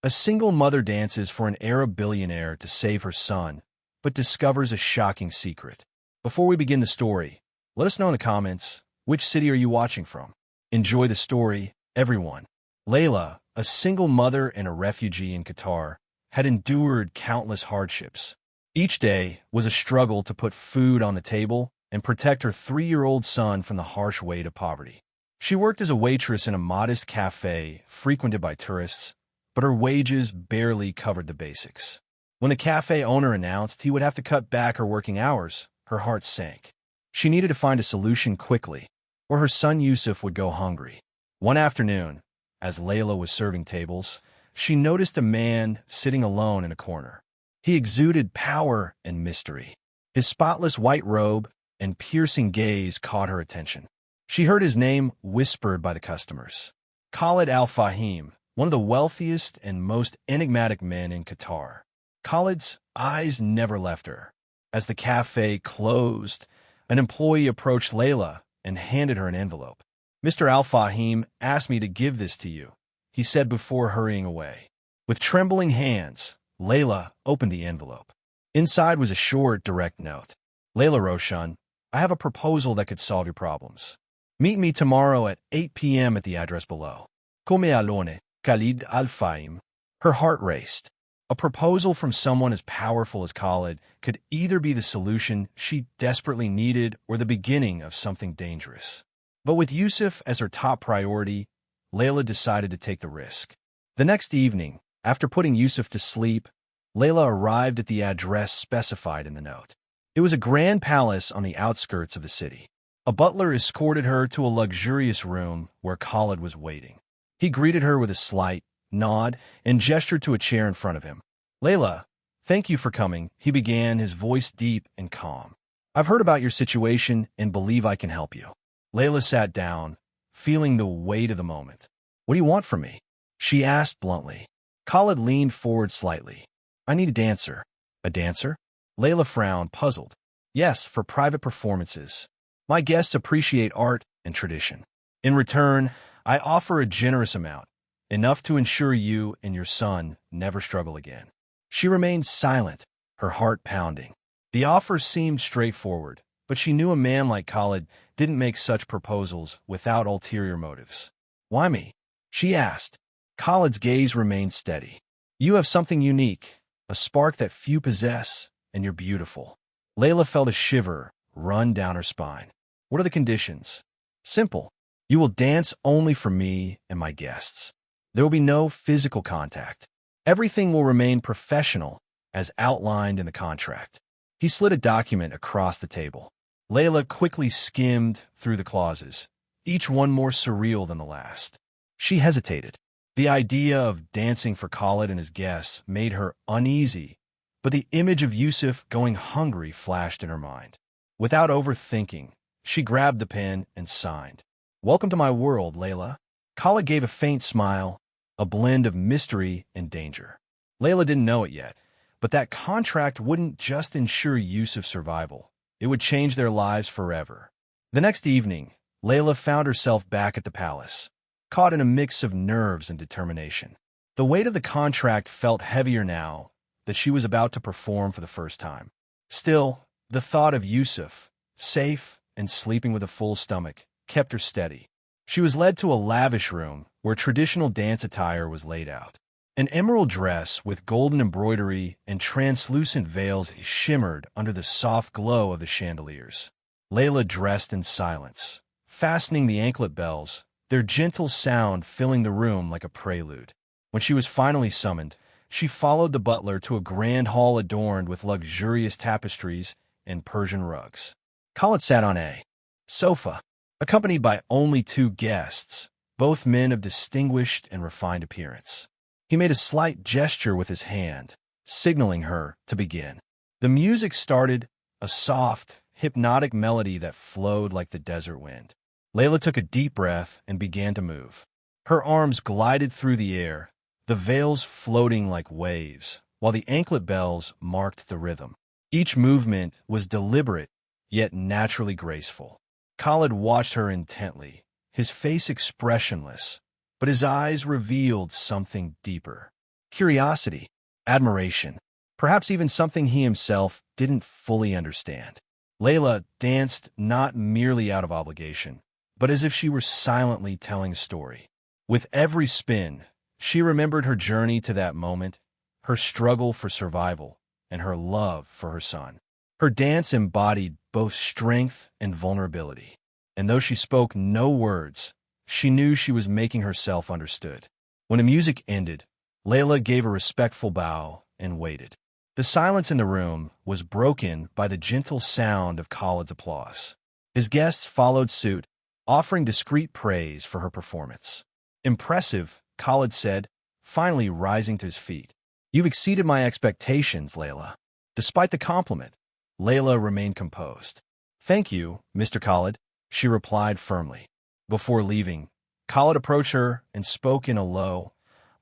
A single mother dances for an Arab billionaire to save her son, but discovers a shocking secret. Before we begin the story, let us know in the comments, which city are you watching from? Enjoy the story, everyone. Layla, a single mother and a refugee in Qatar, had endured countless hardships. Each day was a struggle to put food on the table and protect her 3-year-old son from the harsh weight of poverty. She worked as a waitress in a modest cafe frequented by tourists, but her wages barely covered the basics. When the cafe owner announced he would have to cut back her working hours, her heart sank. She needed to find a solution quickly, or her son Yusuf would go hungry. One afternoon, as Layla was serving tables, she noticed a man sitting alone in a corner. He exuded power and mystery. His spotless white robe and piercing gaze caught her attention. She heard his name whispered by the customers. Khalid Al-Fahim, one of the wealthiest and most enigmatic men in Qatar. Khalid's eyes never left her. As the cafe closed, an employee approached Layla and handed her an envelope. "Mr. Al-Fahim asked me to give this to you," he said before hurrying away. With trembling hands, Layla opened the envelope. Inside was a short, direct note. "Layla Roshan, I have a proposal that could solve your problems. Meet me tomorrow at 8 p.m. at the address below. Come alone, Khalid Al-Fahim." Her heart raced. A proposal from someone as powerful as Khalid could either be the solution she desperately needed or the beginning of something dangerous. But with Yusuf as her top priority, Layla decided to take the risk. The next evening, after putting Yusuf to sleep, Layla arrived at the address specified in the note. It was a grand palace on the outskirts of the city. A butler escorted her to a luxurious room where Khalid was waiting. He greeted her with a slight nod and gestured to a chair in front of him. "Layla, thank you for coming," he began, his voice deep and calm. "I've heard about your situation and believe I can help you." Layla sat down, feeling the weight of the moment. "What do you want from me?" she asked bluntly. Khalid leaned forward slightly. "I need a dancer." "A dancer?" Layla frowned, puzzled. "Yes, for private performances. My guests appreciate art and tradition. In return, I offer a generous amount, enough to ensure you and your son never struggle again." She remained silent, her heart pounding. The offer seemed straightforward, but she knew a man like Khalid didn't make such proposals without ulterior motives. "Why me?" she asked. Khalid's gaze remained steady. "You have something unique, a spark that few possess, and you're beautiful." Layla felt a shiver run down her spine. "What are the conditions?" "Simple. You will dance only for me and my guests. There will be no physical contact. Everything will remain professional, as outlined in the contract." He slid a document across the table. Layla quickly skimmed through the clauses, each one more surreal than the last. She hesitated. The idea of dancing for Khalid and his guests made her uneasy, but the image of Yusuf going hungry flashed in her mind. Without overthinking, she grabbed the pen and signed. "Welcome to my world, Layla." Khalid gave a faint smile, a blend of mystery and danger. Layla didn't know it yet, but that contract wouldn't just ensure Yusuf's survival. It would change their lives forever. The next evening, Layla found herself back at the palace, caught in a mix of nerves and determination. The weight of the contract felt heavier now that she was about to perform for the first time. Still, the thought of Yusuf, safe and sleeping with a full stomach, kept her steady. She was led to a lavish room where traditional dance attire was laid out. An emerald dress with golden embroidery and translucent veils shimmered under the soft glow of the chandeliers. Layla dressed in silence, fastening the anklet bells, their gentle sound filling the room like a prelude. When she was finally summoned, she followed the butler to a grand hall adorned with luxurious tapestries and Persian rugs. Khalid sat on a sofa, accompanied by only 2 guests, both men of distinguished and refined appearance. He made a slight gesture with his hand, signaling her to begin. The music started, a soft, hypnotic melody that flowed like the desert wind. Layla took a deep breath and began to move. Her arms glided through the air, the veils floating like waves, while the anklet bells marked the rhythm. Each movement was deliberate, yet naturally graceful. Khalid watched her intently, his face expressionless, but his eyes revealed something deeper. curiosity, admiration, perhaps even something he himself didn't fully understand. Layla danced not merely out of obligation, but as if she were silently telling a story. With every spin, she remembered her journey to that moment, her struggle for survival, and her love for her son. Her dance embodied both strength and vulnerability, and though she spoke no words, she knew she was making herself understood. When the music ended, Layla gave a respectful bow and waited. The silence in the room was broken by the gentle sound of Khalid's applause. His guests followed suit, offering discreet praise for her performance. "Impressive," Khalid said, finally rising to his feet. "You've exceeded my expectations, Layla." Despite the compliment, Layla remained composed. "Thank you, Mr. Khalid," she replied firmly. Before leaving, Khalid approached her and spoke in a low,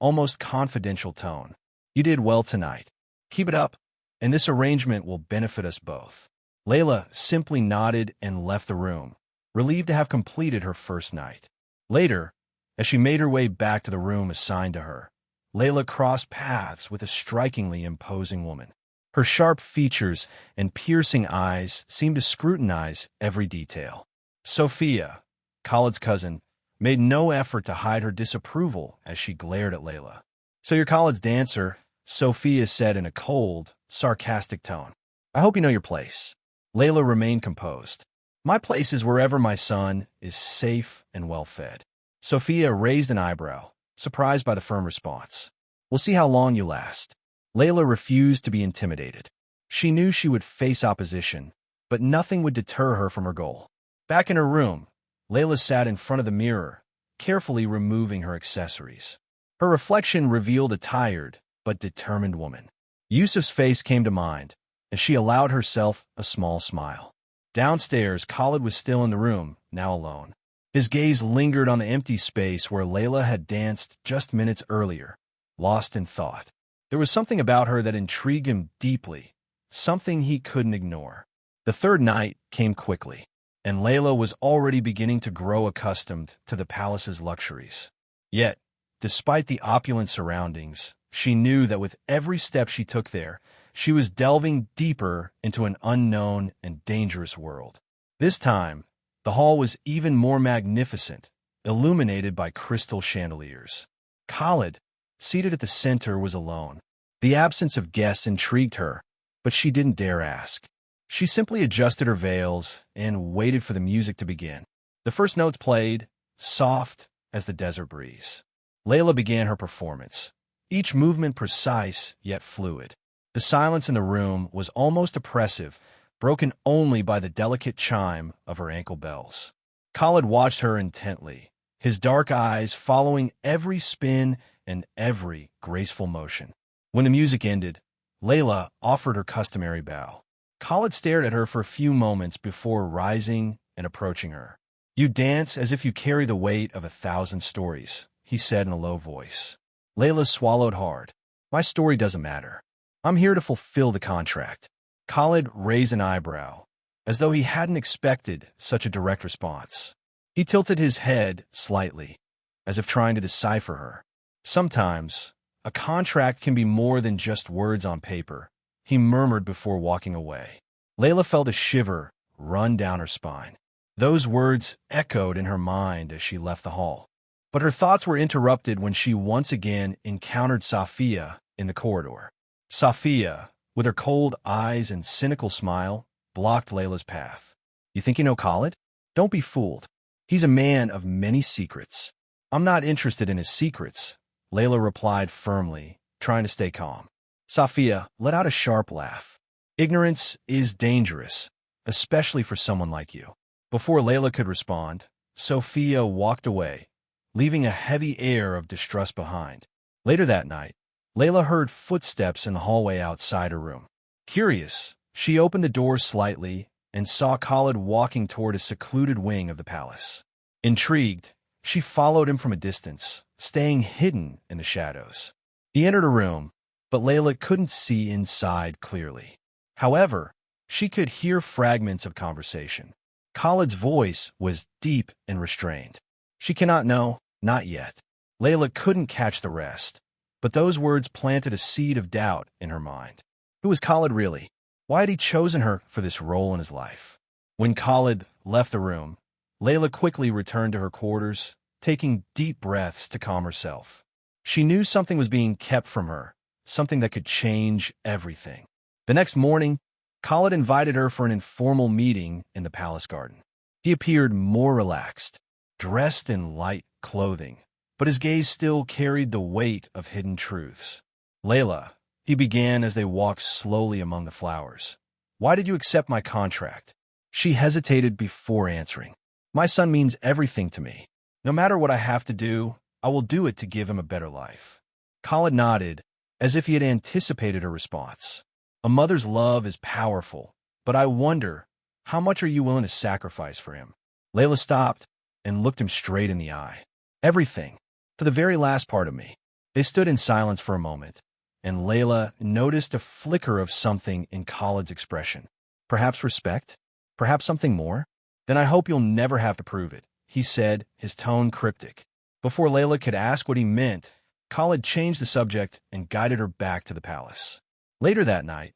almost confidential tone. "You did well tonight. Keep it up, and this arrangement will benefit us both." Layla simply nodded and left the room, relieved to have completed her first night. Later, as she made her way back to the room assigned to her, Layla crossed paths with a strikingly imposing woman. Her sharp features and piercing eyes seemed to scrutinize every detail. Sophia, Khalid's cousin, made no effort to hide her disapproval as she glared at Layla. "So you're Khalid's dancer," Sophia said in a cold, sarcastic tone. "I hope you know your place." Layla remained composed. "My place is wherever my son is safe and well-fed." Sophia raised an eyebrow, surprised by the firm response. "We'll see how long you last." Layla refused to be intimidated. She knew she would face opposition, but nothing would deter her from her goal. Back in her room, Layla sat in front of the mirror, carefully removing her accessories. Her reflection revealed a tired but determined woman. Yusuf's face came to mind, and she allowed herself a small smile. Downstairs, Khalid was still in the room, now alone. His gaze lingered on the empty space where Layla had danced just minutes earlier, lost in thought. There was something about her that intrigued him deeply, something he couldn't ignore. The third night came quickly, and Layla was already beginning to grow accustomed to the palace's luxuries. Yet, despite the opulent surroundings, she knew that with every step she took there, she was delving deeper into an unknown and dangerous world. This time, the hall was even more magnificent, illuminated by crystal chandeliers. Khalid, seated at the center, was alone. The absence of guests intrigued her, but she didn't dare ask. She simply adjusted her veils and waited for the music to begin. The first notes played, soft as the desert breeze. Layla began her performance, each movement precise yet fluid. The silence in the room was almost oppressive, broken only by the delicate chime of her ankle bells. Khalid watched her intently, his dark eyes following every spin and every graceful motion. When the music ended, Layla offered her customary bow. Khalid stared at her for a few moments before rising and approaching her. "You dance as if you carry the weight of 1,000 stories," he said in a low voice. Layla swallowed hard. "My story doesn't matter. I'm here to fulfill the contract." Khalid raised an eyebrow, as though he hadn't expected such a direct response. He tilted his head slightly, as if trying to decipher her. "Sometimes, a contract can be more than just words on paper," he murmured before walking away. Layla felt a shiver run down her spine. Those words echoed in her mind as she left the hall. But her thoughts were interrupted when she once again encountered Sophia in the corridor. Sophia, with her cold eyes and cynical smile, blocked Layla's path. "You think you know Khalid? Don't be fooled. He's a man of many secrets." "I'm not interested in his secrets," Layla replied firmly, trying to stay calm. Sophia let out a sharp laugh. "Ignorance is dangerous, especially for someone like you." Before Layla could respond, Sophia walked away, leaving a heavy air of distrust behind. Later that night, Layla heard footsteps in the hallway outside her room. Curious, she opened the door slightly and saw Khalid walking toward a secluded wing of the palace. Intrigued, she followed him from a distance, staying hidden in the shadows. He entered a room, but Layla couldn't see inside clearly. However, she could hear fragments of conversation. Khalid's voice was deep and restrained. "She cannot know, not yet." Layla couldn't catch the rest, But those words planted a seed of doubt in her mind. Who was Khalid really? Why had he chosen her for this role in his life? When Khalid left the room, Layla quickly returned to her quarters, taking deep breaths to calm herself. She knew something was being kept from her, something that could change everything. The next morning, Khalid invited her for an informal meeting in the palace garden. He appeared more relaxed, dressed in light clothing, but his gaze still carried the weight of hidden truths. "Layla," he began as they walked slowly among the flowers, "why did you accept my contract?" She hesitated before answering. "My son means everything to me. No matter what I have to do, I will do it to give him a better life." Khalid nodded, as if he had anticipated her response. "A mother's love is powerful, but I wonder, how much are you willing to sacrifice for him?" Layla stopped and looked him straight in the eye. "Everything, for the very last part of me." They stood in silence for a moment, and Layla noticed a flicker of something in Khalid's expression. Perhaps respect? Perhaps something more? "Then I hope you'll never have to prove it," he said, his tone cryptic. Before Layla could ask what he meant, Khalid changed the subject and guided her back to the palace. Later that night,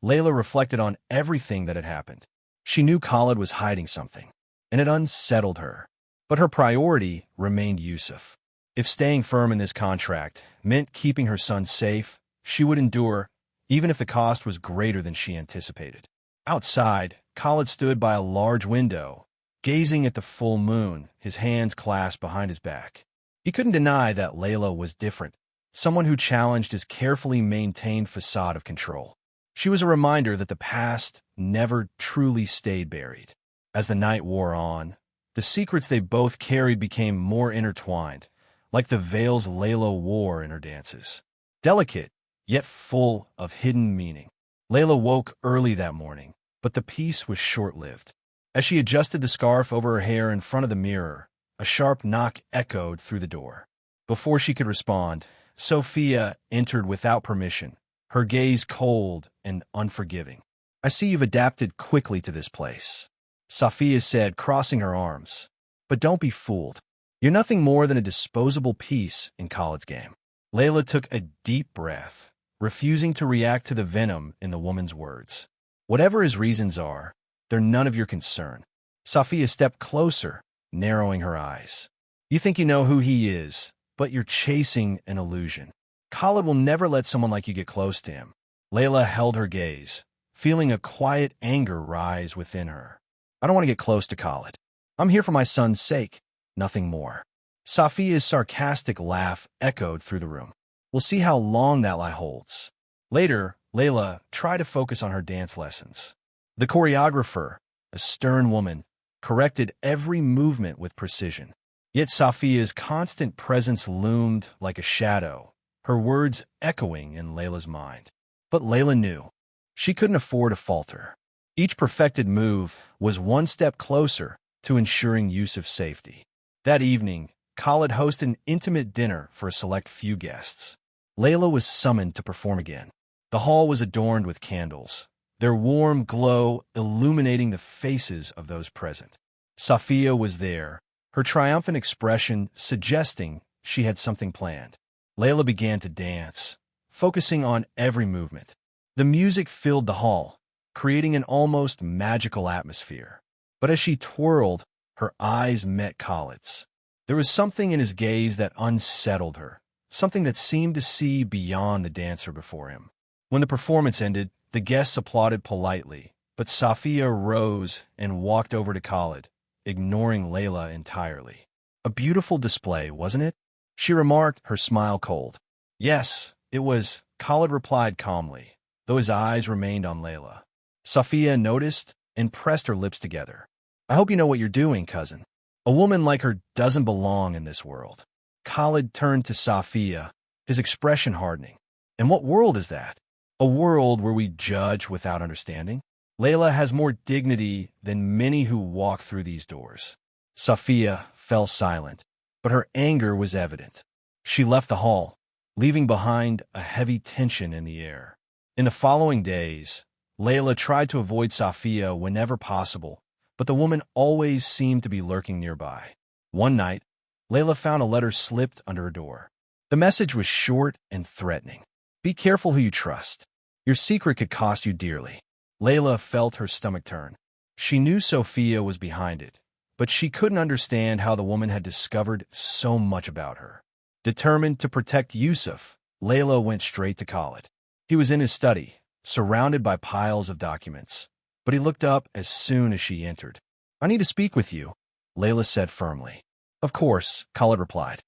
Layla reflected on everything that had happened. She knew Khalid was hiding something, and it unsettled her. But her priority remained Yusuf. If staying firm in this contract meant keeping her son safe, she would endure, even if the cost was greater than she anticipated. Outside, Khalid stood by a large window, gazing at the full moon, his hands clasped behind his back. He couldn't deny that Layla was different, someone who challenged his carefully maintained facade of control. She was a reminder that the past never truly stayed buried. As the night wore on, the secrets they both carried became more intertwined, like the veils Layla wore in her dances. Delicate, yet full of hidden meaning. Layla woke early that morning, but the peace was short-lived. As she adjusted the scarf over her hair in front of the mirror, a sharp knock echoed through the door. Before she could respond, Sophia entered without permission, her gaze cold and unforgiving. "I see you've adapted quickly to this place," Sophia said, crossing her arms. "But don't be fooled. You're nothing more than a disposable piece in Khalid's game." Layla took a deep breath, refusing to react to the venom in the woman's words. "Whatever his reasons are, they're none of your concern." Sophia stepped closer, narrowing her eyes. "You think you know who he is, but you're chasing an illusion. Khalid will never let someone like you get close to him." Layla held her gaze, feeling a quiet anger rise within her. "I don't want to get close to Khalid. I'm here for my son's sake, nothing more." Sophia's sarcastic laugh echoed through the room. "We'll see how long that lie holds." Later, Layla tried to focus on her dance lessons. The choreographer, a stern woman, corrected every movement with precision. Yet Sophia's constant presence loomed like a shadow, her words echoing in Layla's mind. But Layla knew she couldn't afford to falter. Each perfected move was one step closer to ensuring Yusuf's safety. That evening, Khalid hosted an intimate dinner for a select few guests. Layla was summoned to perform again. The hall was adorned with candles, their warm glow illuminating the faces of those present. Sophia was there, her triumphant expression suggesting she had something planned. Layla began to dance, focusing on every movement. The music filled the hall, creating an almost magical atmosphere. But as she twirled, her eyes met Khalid's. There was something in his gaze that unsettled her, something that seemed to see beyond the dancer before him. When the performance ended, the guests applauded politely, but Sophia rose and walked over to Khalid, ignoring Layla entirely. "A beautiful display, wasn't it?" she remarked, her smile cold. "Yes, it was," Khalid replied calmly, though his eyes remained on Layla. Sophia noticed and pressed her lips together. "I hope you know what you're doing, cousin. A woman like her doesn't belong in this world." Khalid turned to Sophia, his expression hardening. "And what world is that? A world where we judge without understanding? Layla has more dignity than many who walk through these doors." Sophia fell silent, but her anger was evident. She left the hall, leaving behind a heavy tension in the air. In the following days, Layla tried to avoid Sophia whenever possible, but the woman always seemed to be lurking nearby. One night, Layla found a letter slipped under her door. The message was short and threatening. Be careful who you trust. Your secret could cost you dearly. Layla felt her stomach turn. She knew Sophia was behind it, but she couldn't understand how the woman had discovered so much about her. Determined to protect Yusuf, Layla went straight to Khalid. He was in his study, surrounded by piles of documents, but he looked up as soon as she entered. I need to speak with you, Layla said firmly. Of course, Khalid replied.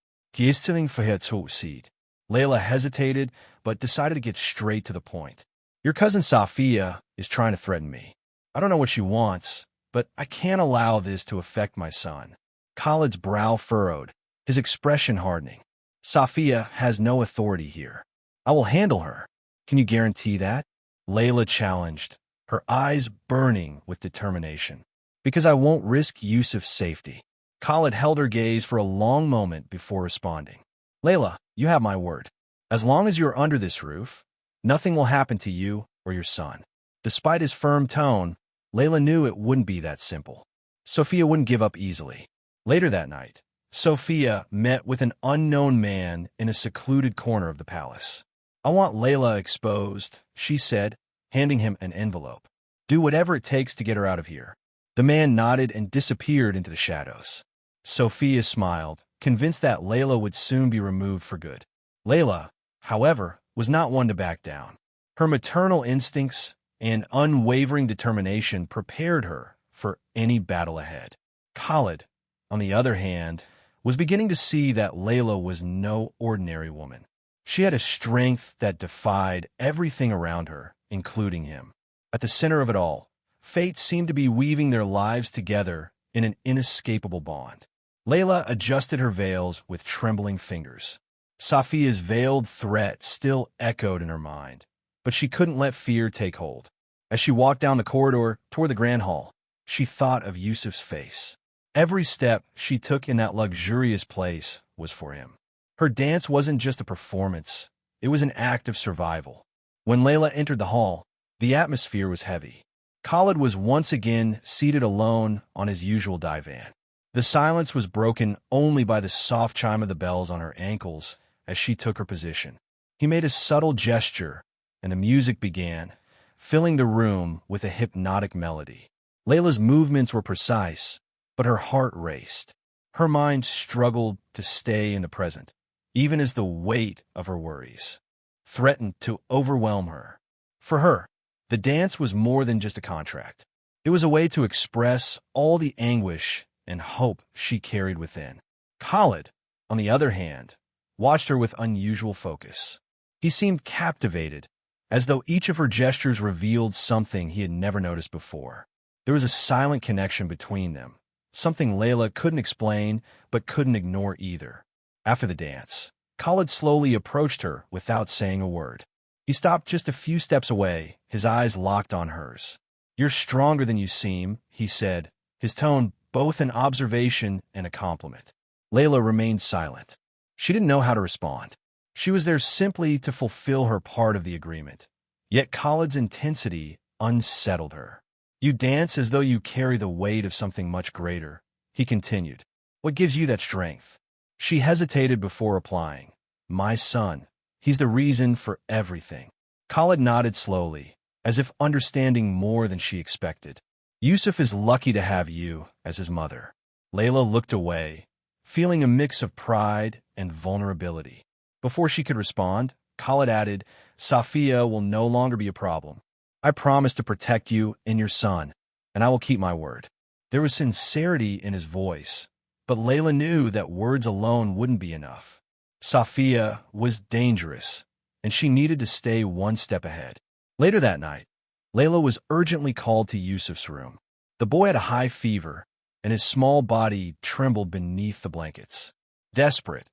Layla hesitated, but decided to get straight to the point. Your cousin Sophia is trying to threaten me. I don't know what she wants, but I can't allow this to affect my son. Khalid's brow furrowed, his expression hardening. Sophia has no authority here. I will handle her. Can you guarantee that? Layla challenged, her eyes burning with determination. Because I won't risk Yusuf's safety. Khalid held her gaze for a long moment before responding. Layla, you have my word. As long as you are under this roof, nothing will happen to you or your son. Despite his firm tone, Layla knew it wouldn't be that simple. Sophia wouldn't give up easily. Later that night, Sophia met with an unknown man in a secluded corner of the palace. I want Layla exposed, she said, handing him an envelope. Do whatever it takes to get her out of here. The man nodded and disappeared into the shadows. Sophia smiled, convinced that Layla would soon be removed for good. Layla, however, was not one to back down. Her maternal instincts and unwavering determination prepared her for any battle ahead. Khalid, on the other hand, was beginning to see that Layla was no ordinary woman. She had a strength that defied everything around her, including him. At the center of it all, fate seemed to be weaving their lives together in an inescapable bond. Layla adjusted her veils with trembling fingers. Sophia's veiled threat still echoed in her mind, but she couldn't let fear take hold. As she walked down the corridor toward the grand hall, she thought of Yusuf's face. Every step she took in that luxurious place was for him. Her dance wasn't just a performance, it was an act of survival. When Layla entered the hall, the atmosphere was heavy. Khalid was once again seated alone on his usual divan. The silence was broken only by the soft chime of the bells on her ankles as she took her position. He made a subtle gesture, and the music began, filling the room with a hypnotic melody. Layla's movements were precise, but her heart raced. Her mind struggled to stay in the present, even as the weight of her worries threatened to overwhelm her. For her, the dance was more than just a contract. It was a way to express all the anguish and hope she carried within. Khalid, on the other hand, watched her with unusual focus. He seemed captivated, as though each of her gestures revealed something he had never noticed before. There was a silent connection between them, something Layla couldn't explain but couldn't ignore either. After the dance, Khalid slowly approached her without saying a word. He stopped just a few steps away, his eyes locked on hers. You're stronger than you seem, he said, his tone both an observation and a compliment. Layla remained silent. She didn't know how to respond. She was there simply to fulfill her part of the agreement. Yet Khalid's intensity unsettled her. You dance as though you carry the weight of something much greater, he continued. What gives you that strength? She hesitated before replying. My son. He's the reason for everything. Khalid nodded slowly, as if understanding more than she expected. Yusuf is lucky to have you as his mother. Layla looked away, feeling a mix of pride and vulnerability. Before she could respond, Khalid added, Sophia will no longer be a problem. I promise to protect you and your son, and I will keep my word. There was sincerity in his voice, but Layla knew that words alone wouldn't be enough. Sophia was dangerous, and she needed to stay one step ahead. Later that night, Layla was urgently called to Yusuf's room. The boy had a high fever, and his small body trembled beneath the blankets. Desperate,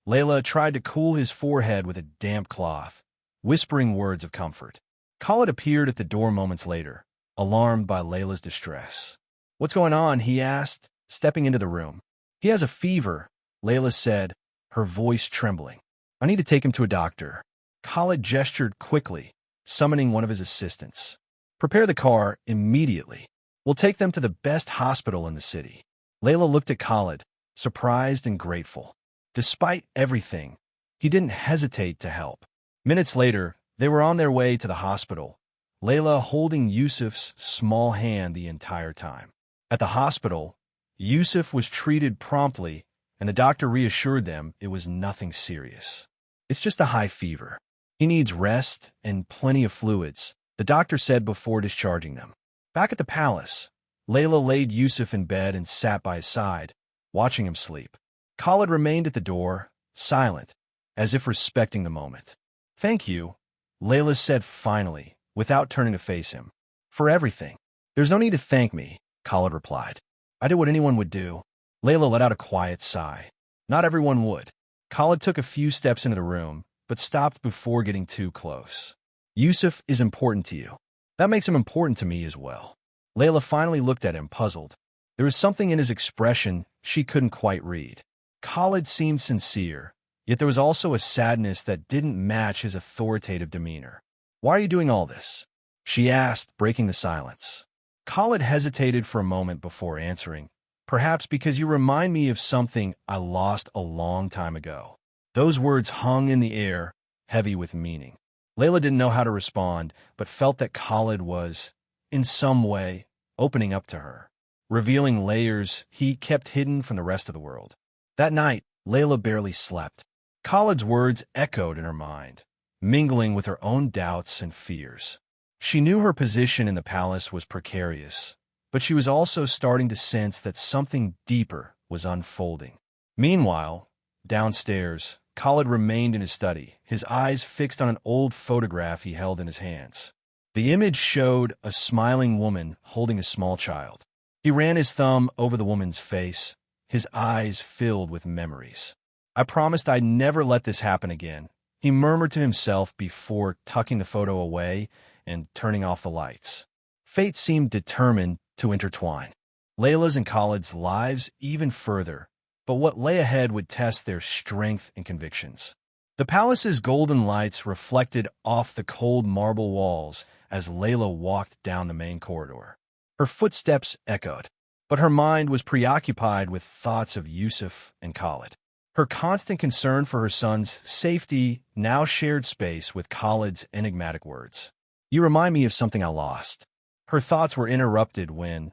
Layla tried to cool his forehead with a damp cloth, whispering words of comfort. Khalid appeared at the door moments later, alarmed by Layla's distress. What's going on? He asked, stepping into the room. He has a fever, Layla said, her voice trembling. I need to take him to a doctor. Khalid gestured quickly, summoning one of his assistants. Prepare the car immediately. We'll take them to the best hospital in the city. Layla looked at Khalid, surprised and grateful. Despite everything, He didn't hesitate to help. Minutes later, they were on their way to the hospital, Layla holding Yusuf's small hand the entire time. At the hospital, Yusuf was treated promptly, and the doctor reassured them it was nothing serious. It's just a high fever. He needs rest and plenty of fluids, the doctor said before discharging them. Back at the palace, Layla laid Yusuf in bed and sat by his side, watching him sleep. Khalid remained at the door, silent, as if respecting the moment. "Thank you," Layla said finally, without turning to face him. "For everything." "There's no need to thank me," Khalid replied. "I did what anyone would do." Layla let out a quiet sigh. Not everyone would. Khalid took a few steps into the room, but stopped before getting too close. "Yusuf is important to you. That makes him important to me as well." Layla finally looked at him, puzzled. There was something in his expression she couldn't quite read. Khalid seemed sincere, yet there was also a sadness that didn't match his authoritative demeanor. "Why are you doing all this?" she asked, breaking the silence. Khalid hesitated for a moment before answering, "Perhaps because you remind me of something I lost a long time ago." Those words hung in the air, heavy with meaning. Layla didn't know how to respond, but felt that Khalid was, in some way, opening up to her, revealing layers he kept hidden from the rest of the world. That night, Layla barely slept. Khalid's words echoed in her mind, mingling with her own doubts and fears. She knew her position in the palace was precarious, but she was also starting to sense that something deeper was unfolding. Meanwhile, downstairs, Khalid remained in his study, his eyes fixed on an old photograph he held in his hands. The image showed a smiling woman holding a small child. He ran his thumb over the woman's face, his eyes filled with memories. "I promised I'd never let this happen again," he murmured to himself before tucking the photo away and turning off the lights. Fate seemed determined to intertwine Layla's and Khalid's lives even further, but what lay ahead would test their strength and convictions. The palace's golden lights reflected off the cold marble walls as Layla walked down the main corridor. Her footsteps echoed, but her mind was preoccupied with thoughts of Yusuf and Khalid. Her constant concern for her son's safety now shared space with Khalid's enigmatic words. "You remind me of something I lost." Her thoughts were interrupted when,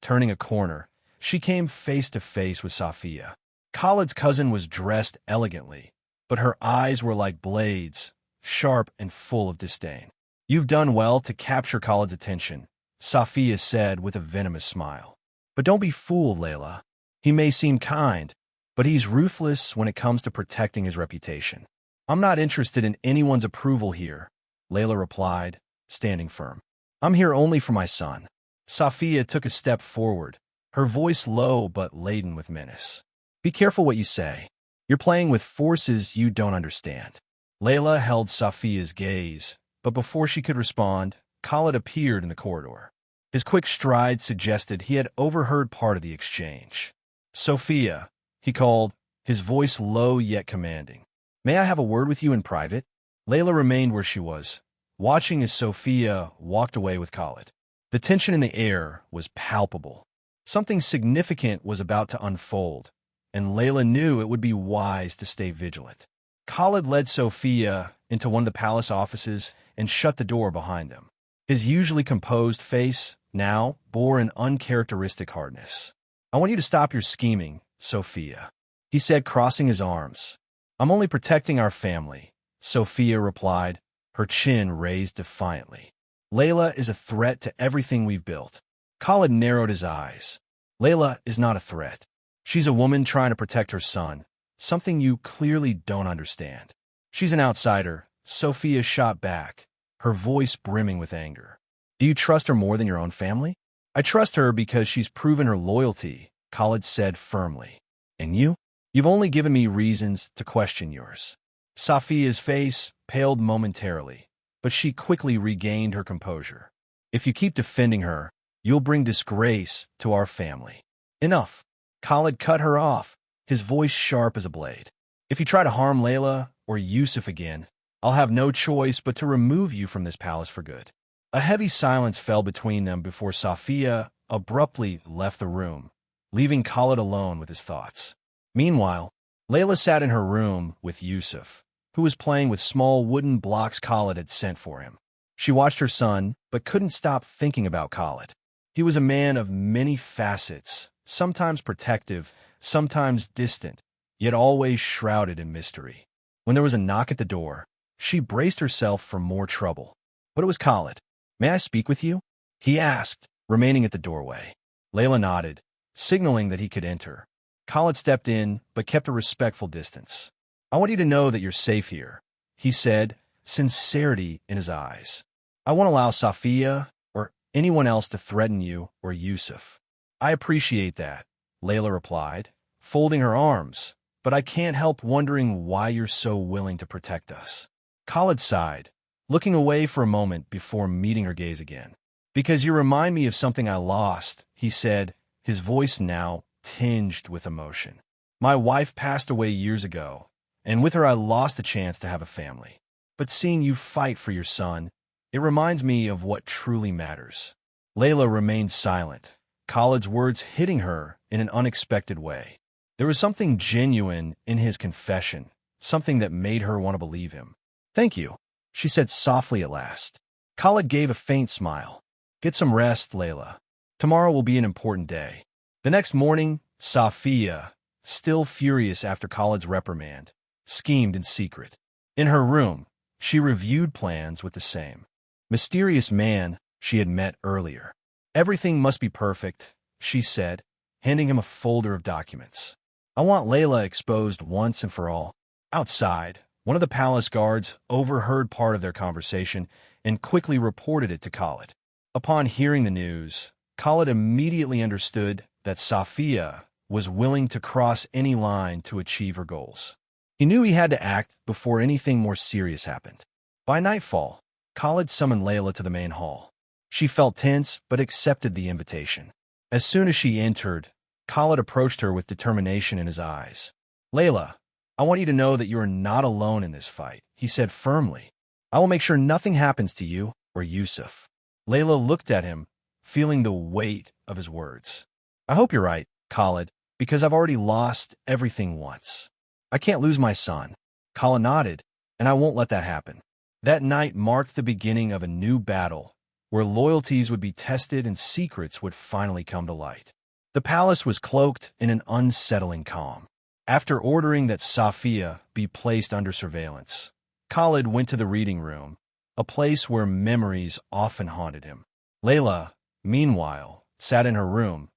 turning a corner, she came face to face with Safiya. Khalid's cousin was dressed elegantly, but her eyes were like blades, sharp and full of disdain. "You've done well to capture Khalid's attention," Safiya said with a venomous smile. "But don't be fooled, Layla. He may seem kind, but he's ruthless when it comes to protecting his reputation." "I'm not interested in anyone's approval here," Layla replied, standing firm. "I'm here only for my son." Safiya took a step forward, her voice low but laden with menace. "Be careful what you say. You're playing with forces you don't understand." Layla held Safiya's gaze, but before she could respond, Khalid appeared in the corridor. His quick stride suggested he had overheard part of the exchange. "Sophia," he called, his voice low yet commanding. "May I have a word with you in private?" Layla remained where she was, watching as Sophia walked away with Khalid. The tension in the air was palpable. Something significant was about to unfold, and Layla knew it would be wise to stay vigilant. Khalid led Sophia into one of the palace offices and shut the door behind them. His usually composed face now bore an uncharacteristic hardness. "I want you to stop your scheming, Sophia," he said, crossing his arms. "I'm only protecting our family," Sophia replied, her chin raised defiantly. "Layla is a threat to everything we've built." Khalid narrowed his eyes. "Layla is not a threat. She's a woman trying to protect her son, something you clearly don't understand." "She's an outsider," Sophia shot back, her voice brimming with anger. "Do you trust her more than your own family?" "I trust her because she's proven her loyalty," Khalid said firmly. "And you? You've only given me reasons to question yours." Safiya's face paled momentarily, but she quickly regained her composure. "If you keep defending her, you'll bring disgrace to our family." "Enough." Khalid cut her off, his voice sharp as a blade. "If you try to harm Layla or Yusuf again, I'll have no choice but to remove you from this palace for good." A heavy silence fell between them before Safiya abruptly left the room, leaving Khalid alone with his thoughts. Meanwhile, Layla sat in her room with Yusuf, who was playing with small wooden blocks Khalid had sent for him. She watched her son, but couldn't stop thinking about Khalid. He was a man of many facets, sometimes protective, sometimes distant, yet always shrouded in mystery. When there was a knock at the door, she braced herself for more trouble. But it was Khalid. "May I speak with you?" he asked, remaining at the doorway. Layla nodded, signaling that he could enter. Khalid stepped in, but kept a respectful distance. "I want you to know that you're safe here," he said, sincerity in his eyes. "I won't allow Safiya or anyone else to threaten you or Yusuf." "I appreciate that," Layla replied, folding her arms, "but I can't help wondering why you're so willing to protect us." Khalid sighed, looking away for a moment before meeting her gaze again. "Because you remind me of something I lost," he said, his voice now tinged with emotion. "My wife passed away years ago, and with her I lost the chance to have a family. But seeing you fight for your son, it reminds me of what truly matters." Layla remained silent, Khalid's words hitting her in an unexpected way. There was something genuine in his confession, something that made her want to believe him. "Thank you," she said softly at last. Khalid gave a faint smile. "Get some rest, Layla. Tomorrow will be an important day." The next morning, Safiya, still furious after Khalid's reprimand, schemed in secret. In her room, she reviewed plans with the same mysterious man she had met earlier. "Everything must be perfect," she said, handing him a folder of documents. "I want Layla exposed once and for all." Outside, one of the palace guards overheard part of their conversation and quickly reported it to Khalid. Upon hearing the news, Khalid immediately understood that Safiya was willing to cross any line to achieve her goals. He knew he had to act before anything more serious happened. By nightfall, Khalid summoned Layla to the main hall. She felt tense but accepted the invitation. As soon as she entered, Khalid approached her with determination in his eyes. "Layla, I want you to know that you are not alone in this fight," he said firmly. "I will make sure nothing happens to you or Yusuf." Layla looked at him, feeling the weight of his words. "I hope you're right, Khalid, because I've already lost everything once. I can't lose my son." Khalid nodded, "and I won't let that happen." That night marked the beginning of a new battle, where loyalties would be tested and secrets would finally come to light. The palace was cloaked in an unsettling calm. After ordering that Safiya be placed under surveillance, Khalid went to the reading room, a place where memories often haunted him. Layla, meanwhile, sat in her room,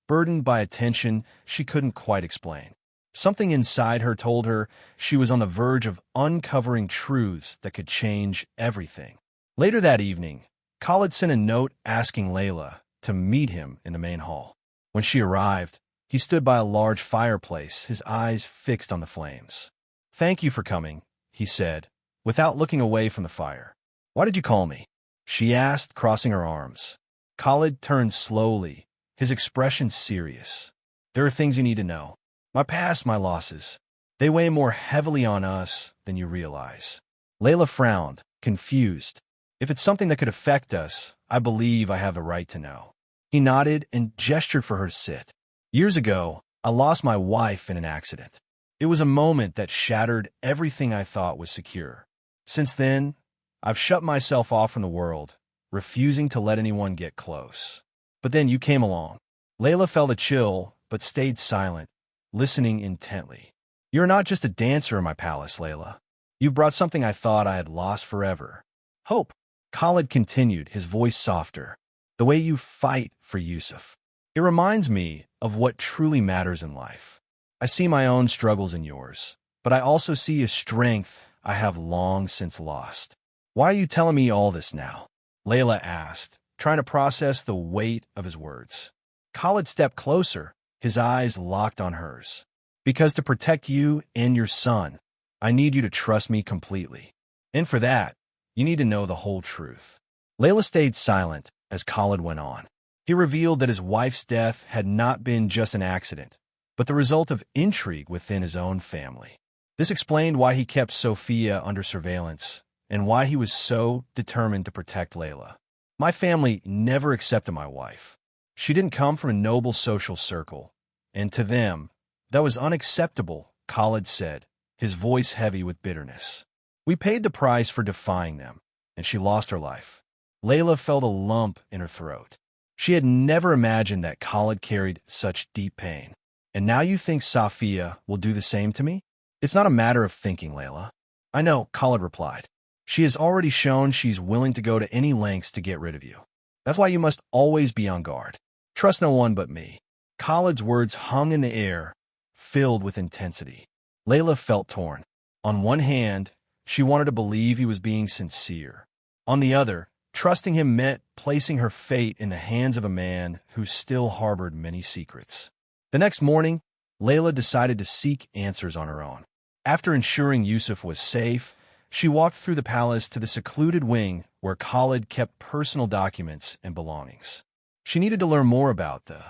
burdened by a tension she couldn't quite explain. Something inside her told her she was on the verge of uncovering truths that could change everything. Later that evening, Khalid sent a note asking Layla to meet him in the main hall. When she arrived, he stood by a large fireplace, his eyes fixed on the flames. "Thank you for coming," he said, without looking away from the fire. "Why did you call me?" she asked, crossing her arms. Khalid turned slowly, his expression serious. "There are things you need to know. My past, my losses. They weigh more heavily on us than you realize." Layla frowned, confused. "If it's something that could affect us, I believe I have the right to know." He nodded and gestured for her to sit. "Years ago, I lost my wife in an accident. It was a moment that shattered everything I thought was secure. Since then, I've shut myself off from the world, refusing to let anyone get close. But then you came along." Layla felt a chill, but stayed silent, listening intently. "You're not just a dancer in my palace, Layla. You've brought something I thought I had lost forever. Hope." Khalid continued, his voice softer. "The way you fight for Yusuf. It reminds me of what truly matters in life. I see my own struggles in yours, but I also see a strength I have long since lost." "Why are you telling me all this now?" Layla asked, trying to process the weight of his words. Khalid stepped closer, his eyes locked on hers. "Because to protect you and your son, I need you to trust me completely. And for that, you need to know the whole truth." Layla stayed silent as Khalid went on. He revealed that his wife's death had not been just an accident, but the result of intrigue within his own family. This explained why he kept Sophia under surveillance and why he was so determined to protect Layla. "My family never accepted my wife. She didn't come from a noble social circle, and to them, that was unacceptable," Khalid said, his voice heavy with bitterness. We paid the price for defying them, and she lost her life. Layla felt a lump in her throat. She had never imagined that Khalid carried such deep pain. And now you think Safia will do the same to me? It's not a matter of thinking, Layla. I know, Khalid replied. She has already shown she's willing to go to any lengths to get rid of you. That's why you must always be on guard. Trust no one but me. Khalid's words hung in the air, filled with intensity. Layla felt torn. On one hand, she wanted to believe he was being sincere. On the other, trusting him meant placing her fate in the hands of a man who still harbored many secrets. The next morning, Layla decided to seek answers on her own. After ensuring Yusuf was safe, she walked through the palace to the secluded wing where Khalid kept personal documents and belongings. She needed to learn more about the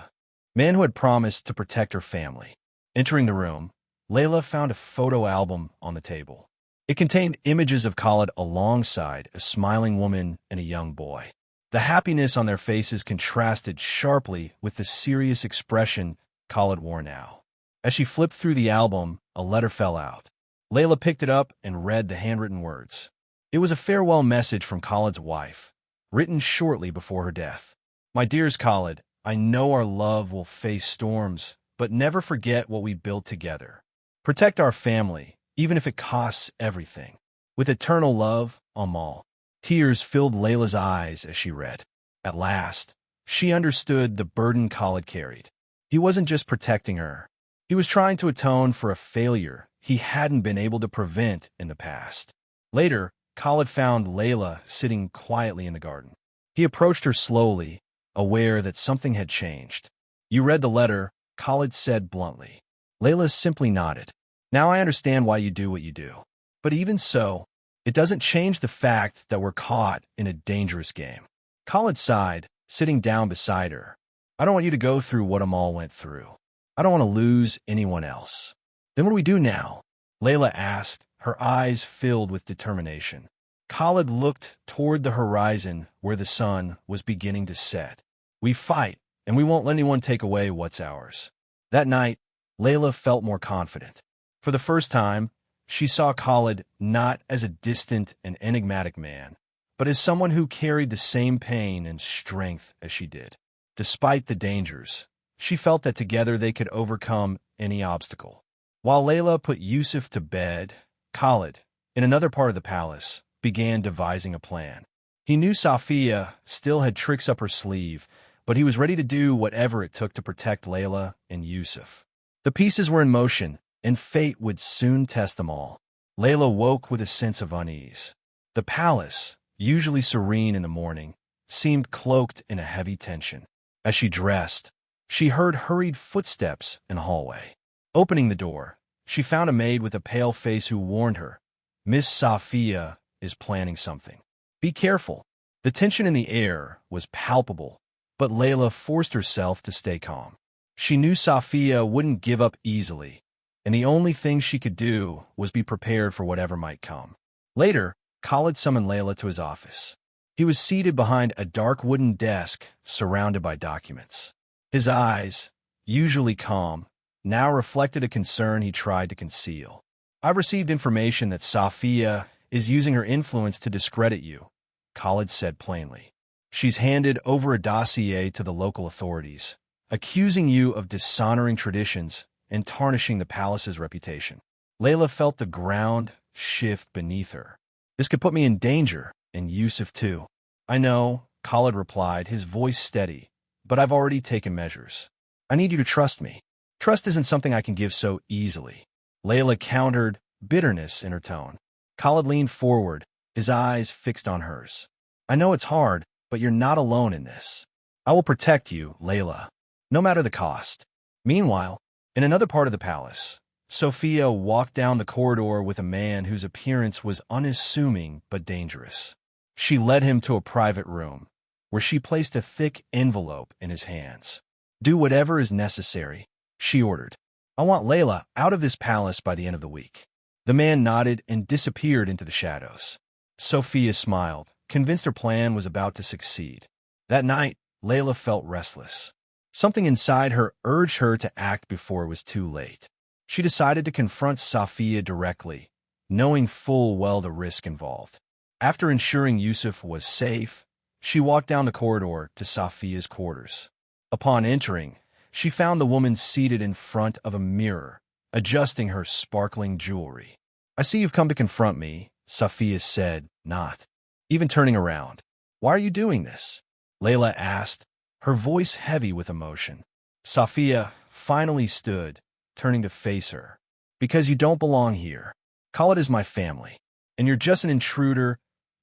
man who had promised to protect her family. Entering the room, Layla found a photo album on the table. It contained images of Khalid alongside a smiling woman and a young boy. The happiness on their faces contrasted sharply with the serious expression Khalid wore now. As she flipped through the album, a letter fell out. Layla picked it up and read the handwritten words. It was a farewell message from Khalid's wife, written shortly before her death. My dearest Khalid, I know our love will face storms, but never forget what we built together. Protect our family, even if it costs everything. With eternal love, Amal. Tears filled Layla's eyes as she read. At last, she understood the burden Khalid carried. He wasn't just protecting her. He was trying to atone for a failure he hadn't been able to prevent in the past. Later, Khalid found Layla sitting quietly in the garden. He approached her slowly, aware that something had changed. You read the letter, Khalid said bluntly. Layla simply nodded. Now I understand why you do what you do. But even so, it doesn't change the fact that we're caught in a dangerous game. Khalid sighed, sitting down beside her. I don't want you to go through what Amal went through. I don't want to lose anyone else. Then what do we do now? Layla asked, her eyes filled with determination. Khalid looked toward the horizon where the sun was beginning to set. We fight, and we won't let anyone take away what's ours. That night, Layla felt more confident. For the first time, she saw Khalid not as a distant and enigmatic man, but as someone who carried the same pain and strength as she did. Despite the dangers, she felt that together they could overcome any obstacle. While Layla put Yusuf to bed, Khalid, in another part of the palace, began devising a plan. He knew Safia still had tricks up her sleeve, but he was ready to do whatever it took to protect Layla and Yusuf. The pieces were in motion, and fate would soon test them all. Layla woke with a sense of unease. The palace, usually serene in the morning, seemed cloaked in a heavy tension. As she dressed, she heard hurried footsteps in the hallway. Opening the door, she found a maid with a pale face who warned her, Miss Safia is planning something. Be careful. The tension in the air was palpable, but Layla forced herself to stay calm. She knew Safia wouldn't give up easily, and the only thing she could do was be prepared for whatever might come. Later, Khalid summoned Layla to his office. He was seated behind a dark wooden desk surrounded by documents. His eyes, usually calm, now reflected a concern he tried to conceal. I've received information that Safia is using her influence to discredit you, Khalid said plainly. She's handed over a dossier to the local authorities, accusing you of dishonoring traditions and tarnishing the palace's reputation. Layla felt the ground shift beneath her. This could put me in danger, and Yusuf too. I know, Khalid replied, his voice steady, but I've already taken measures. I need you to trust me. Trust isn't something I can give so easily. Layla countered, bitterness in her tone. Khalid leaned forward, his eyes fixed on hers. I know it's hard, but you're not alone in this. I will protect you, Layla, no matter the cost. Meanwhile, in another part of the palace, Sophia walked down the corridor with a man whose appearance was unassuming but dangerous. She led him to a private room, where she placed a thick envelope in his hands. Do whatever is necessary, she ordered. I want Layla out of this palace by the end of the week. The man nodded and disappeared into the shadows. Sophia smiled, convinced her plan was about to succeed. That night, Layla felt restless. Something inside her urged her to act before it was too late. She decided to confront Safia directly, knowing full well the risk involved. After ensuring Yusuf was safe, she walked down the corridor to Safia's quarters. Upon entering, she found the woman seated in front of a mirror, adjusting her sparkling jewelry. "I see you've come to confront me," Safia said, not even turning around. "Why are you doing this?" Layla asked, her voice heavy with emotion. Safia finally stood, turning to face her. "Because you don't belong here. Khalid is my family, and you're just an intruder,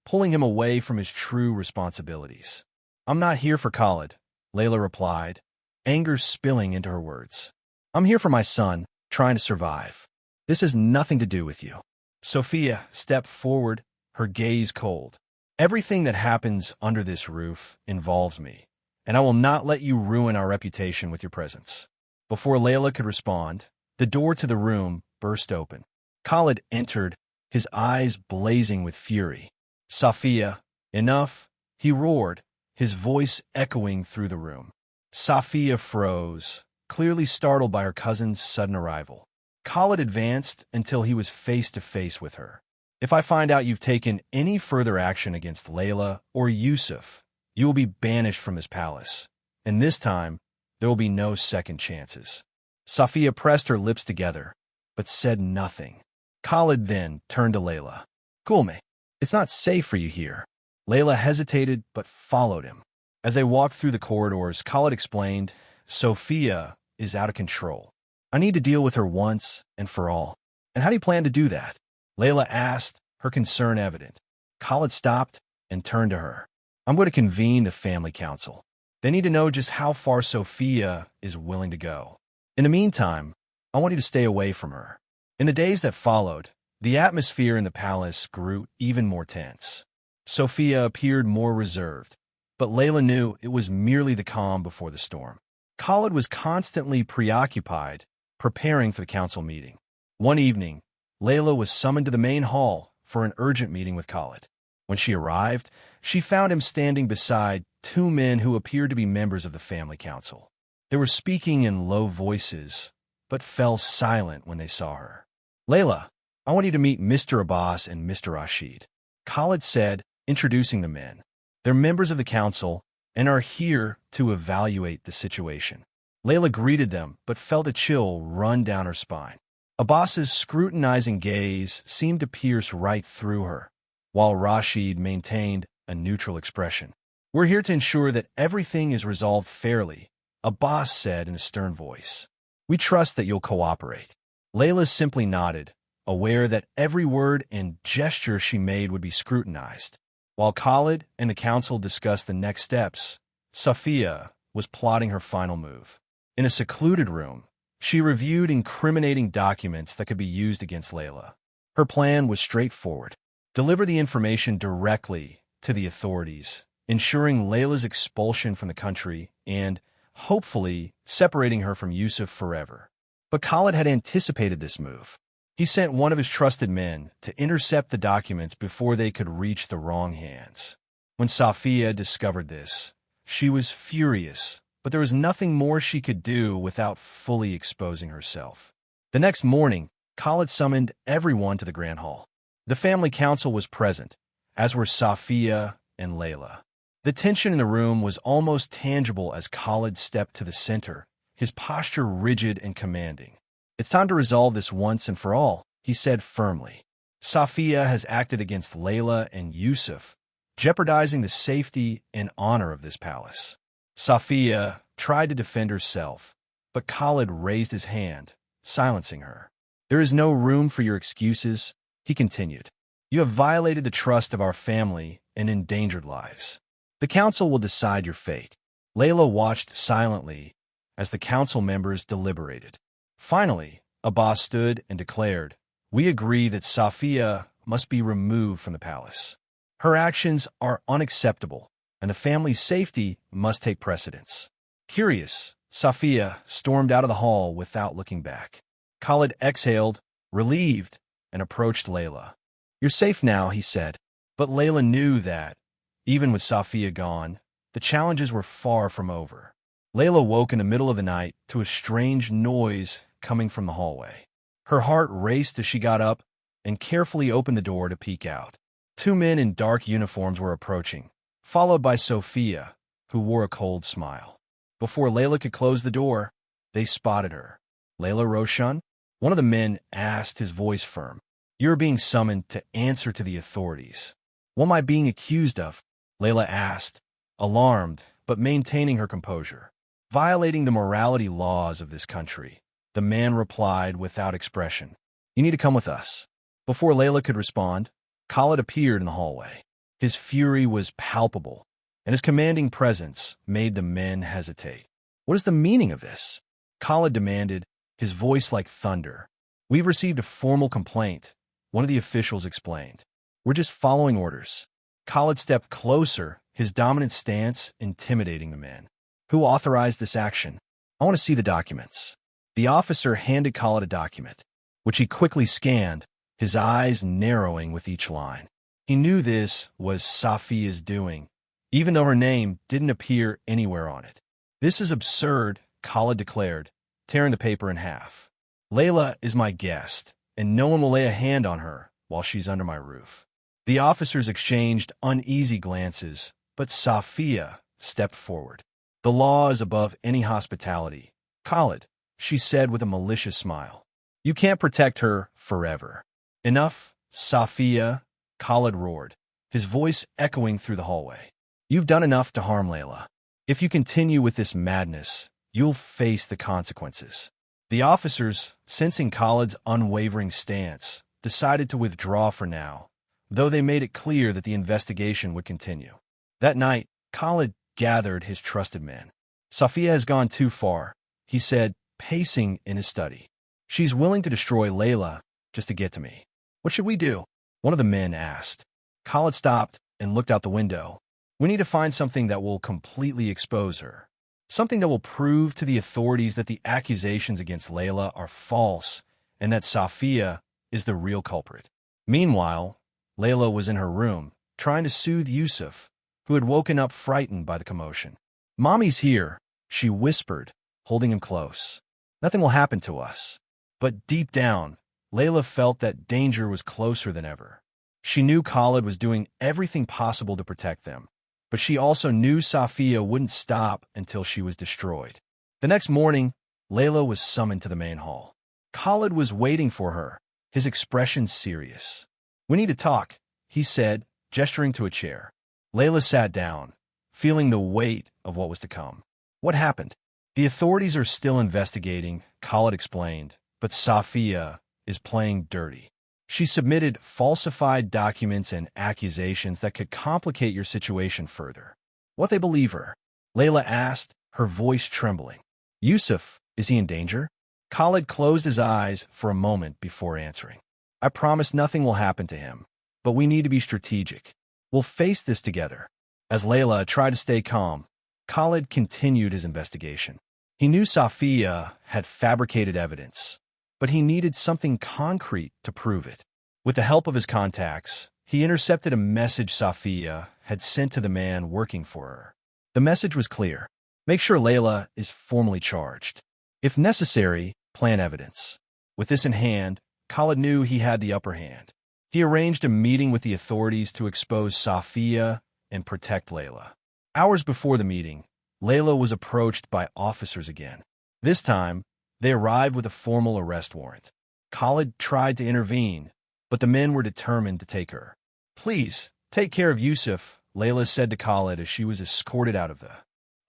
pulling him away from his true responsibilities." "I'm not here for Khalid," Layla replied, anger spilling into her words. "I'm here for my son, trying to survive. This has nothing to do with you." Sophia stepped forward, her gaze cold. "Everything that happens under this roof involves me, and I will not let you ruin our reputation with your presence." Before Layla could respond, the door to the room burst open. Khalid entered, his eyes blazing with fury. "Safia, enough!" he roared, his voice echoing through the room. Safia froze, clearly startled by her cousin's sudden arrival. Khalid advanced until he was face to face with her. "If I find out you've taken any further action against Layla or Yusuf, you will be banished from this palace, and this time there will be no second chances." Safia pressed her lips together, but said nothing. Khalid then turned to Layla. "Cool, mate. It's not safe for you here." Layla hesitated but followed him. As they walked through the corridors, Khalid explained, "Sophia is out of control. I need to deal with her once and for all." "And how do you plan to do that?" Layla asked, her concern evident. Khalid stopped and turned to her. "I'm going to convene the family council. They need to know just how far Sophia is willing to go. In the meantime, I want you to stay away from her." In the days that followed, the atmosphere in the palace grew even more tense. Sophia appeared more reserved, but Layla knew it was merely the calm before the storm. Khalid was constantly preoccupied, preparing for the council meeting. One evening, Layla was summoned to the main hall for an urgent meeting with Khalid. When she arrived, she found him standing beside two men who appeared to be members of the family council. They were speaking in low voices, but fell silent when they saw her. "Layla, I want you to meet Mr. Abbas and Mr. Rashid," Khalid said, introducing the men. "They're members of the council and are here to evaluate the situation." Layla greeted them, but felt a chill run down her spine. Abbas's scrutinizing gaze seemed to pierce right through her, while Rashid maintained a neutral expression. "We're here to ensure that everything is resolved fairly," Abbas said in a stern voice. "We trust that you'll cooperate." Layla simply nodded, aware that every word and gesture she made would be scrutinized. While Khalid and the council discussed the next steps, Safia was plotting her final move. In a secluded room, she reviewed incriminating documents that could be used against Layla. Her plan was straightforward: deliver the information directly to the authorities, ensuring Layla's expulsion from the country and, hopefully, separating her from Yusuf forever. But Khalid had anticipated this move. He sent one of his trusted men to intercept the documents before they could reach the wrong hands. When Safia discovered this, she was furious, but there was nothing more she could do without fully exposing herself. The next morning, Khalid summoned everyone to the Grand Hall. The family council was present, as were Safia and Layla. The tension in the room was almost tangible as Khalid stepped to the center, his posture rigid and commanding. "It's time to resolve this once and for all," he said firmly. "Safia has acted against Layla and Yusuf, jeopardizing the safety and honor of this palace." Safia tried to defend herself, but Khalid raised his hand, silencing her. "There is no room for your excuses," he continued. "You have violated the trust of our family and endangered lives. The council will decide your fate." Layla watched silently as the council members deliberated. Finally, Abbas stood and declared, "We agree that Safia must be removed from the palace. Her actions are unacceptable, and the family's safety must take precedence." Curious, Safia stormed out of the hall without looking back. Khalid exhaled, relieved, and approached Layla. "You're safe now," he said. But Layla knew that, even with Safia gone, the challenges were far from over. Layla woke in the middle of the night to a strange noise coming from the hallway. Her heart raced as she got up, and carefully opened the door to peek out. Two men in dark uniforms were approaching, followed by Sophia, who wore a cold smile. Before Layla could close the door, they spotted her. "Layla Roshan?" One of the men asked, his voice firm. "You're being summoned to answer to the authorities." "What am I being accused of?" Layla asked, alarmed, but maintaining her composure. "Violating the morality laws of this country," the man replied without expression. "You need to come with us." Before Layla could respond, Khalid appeared in the hallway. His fury was palpable, and his commanding presence made the men hesitate. "What is the meaning of this?" Khalid demanded, his voice like thunder. "We've received a formal complaint," one of the officials explained. "We're just following orders." Khalid stepped closer, his dominant stance intimidating the men. "Who authorized this action? I want to see the documents." The officer handed Khalid a document, which he quickly scanned, his eyes narrowing with each line. He knew this was Safia's doing, even though her name didn't appear anywhere on it. "This is absurd," Khalid declared, tearing the paper in half. "Layla is my guest, and no one will lay a hand on her while she's under my roof." The officers exchanged uneasy glances, but Safia stepped forward. "The law is above any hospitality, Khalid," she said with a malicious smile. "You can't protect her forever." "Enough, Safia," Khalid roared, his voice echoing through the hallway. "You've done enough to harm Layla. If you continue with this madness, you'll face the consequences." The officers, sensing Khalid's unwavering stance, decided to withdraw for now, though they made it clear that the investigation would continue. That night, Khalid gathered his trusted men. "Safia has gone too far," he said, pacing in his study. "She's willing to destroy Layla just to get to me." "What should we do?" one of the men asked. Khalid stopped and looked out the window. "We need to find something that will completely expose her. Something that will prove to the authorities that the accusations against Layla are false and that Safia is the real culprit." Meanwhile, Layla was in her room, trying to soothe Yusuf, who had woken up frightened by the commotion. "Mommy's here," she whispered, holding him close. "Nothing will happen to us." But deep down, Layla felt that danger was closer than ever. She knew Khalid was doing everything possible to protect them, but she also knew Safia wouldn't stop until she was destroyed. The next morning, Layla was summoned to the main hall. Khalid was waiting for her, his expression serious. "We need to talk," he said, gesturing to a chair. Layla sat down, feeling the weight of what was to come. "What happened?" "The authorities are still investigating," Khalid explained, "but Safia is playing dirty. She submitted falsified documents and accusations that could complicate your situation further." "What they believe her?" Layla asked, her voice trembling. "Yusuf, is he in danger?" Khalid closed his eyes for a moment before answering. "I promise nothing will happen to him, but we need to be strategic. We'll face this together." As Layla tried to stay calm, Khalid continued his investigation. He knew Safia had fabricated evidence, but he needed something concrete to prove it. With the help of his contacts, he intercepted a message Safia had sent to the man working for her. The message was clear: make sure Layla is formally charged. If necessary, plant evidence. With this in hand, Khalid knew he had the upper hand. He arranged a meeting with the authorities to expose Safia and protect Layla. Hours before the meeting, Layla was approached by officers again. This time, they arrived with a formal arrest warrant. Khalid tried to intervene, but the men were determined to take her. "Please, take care of Yusuf," Layla said to Khalid as she was escorted out of the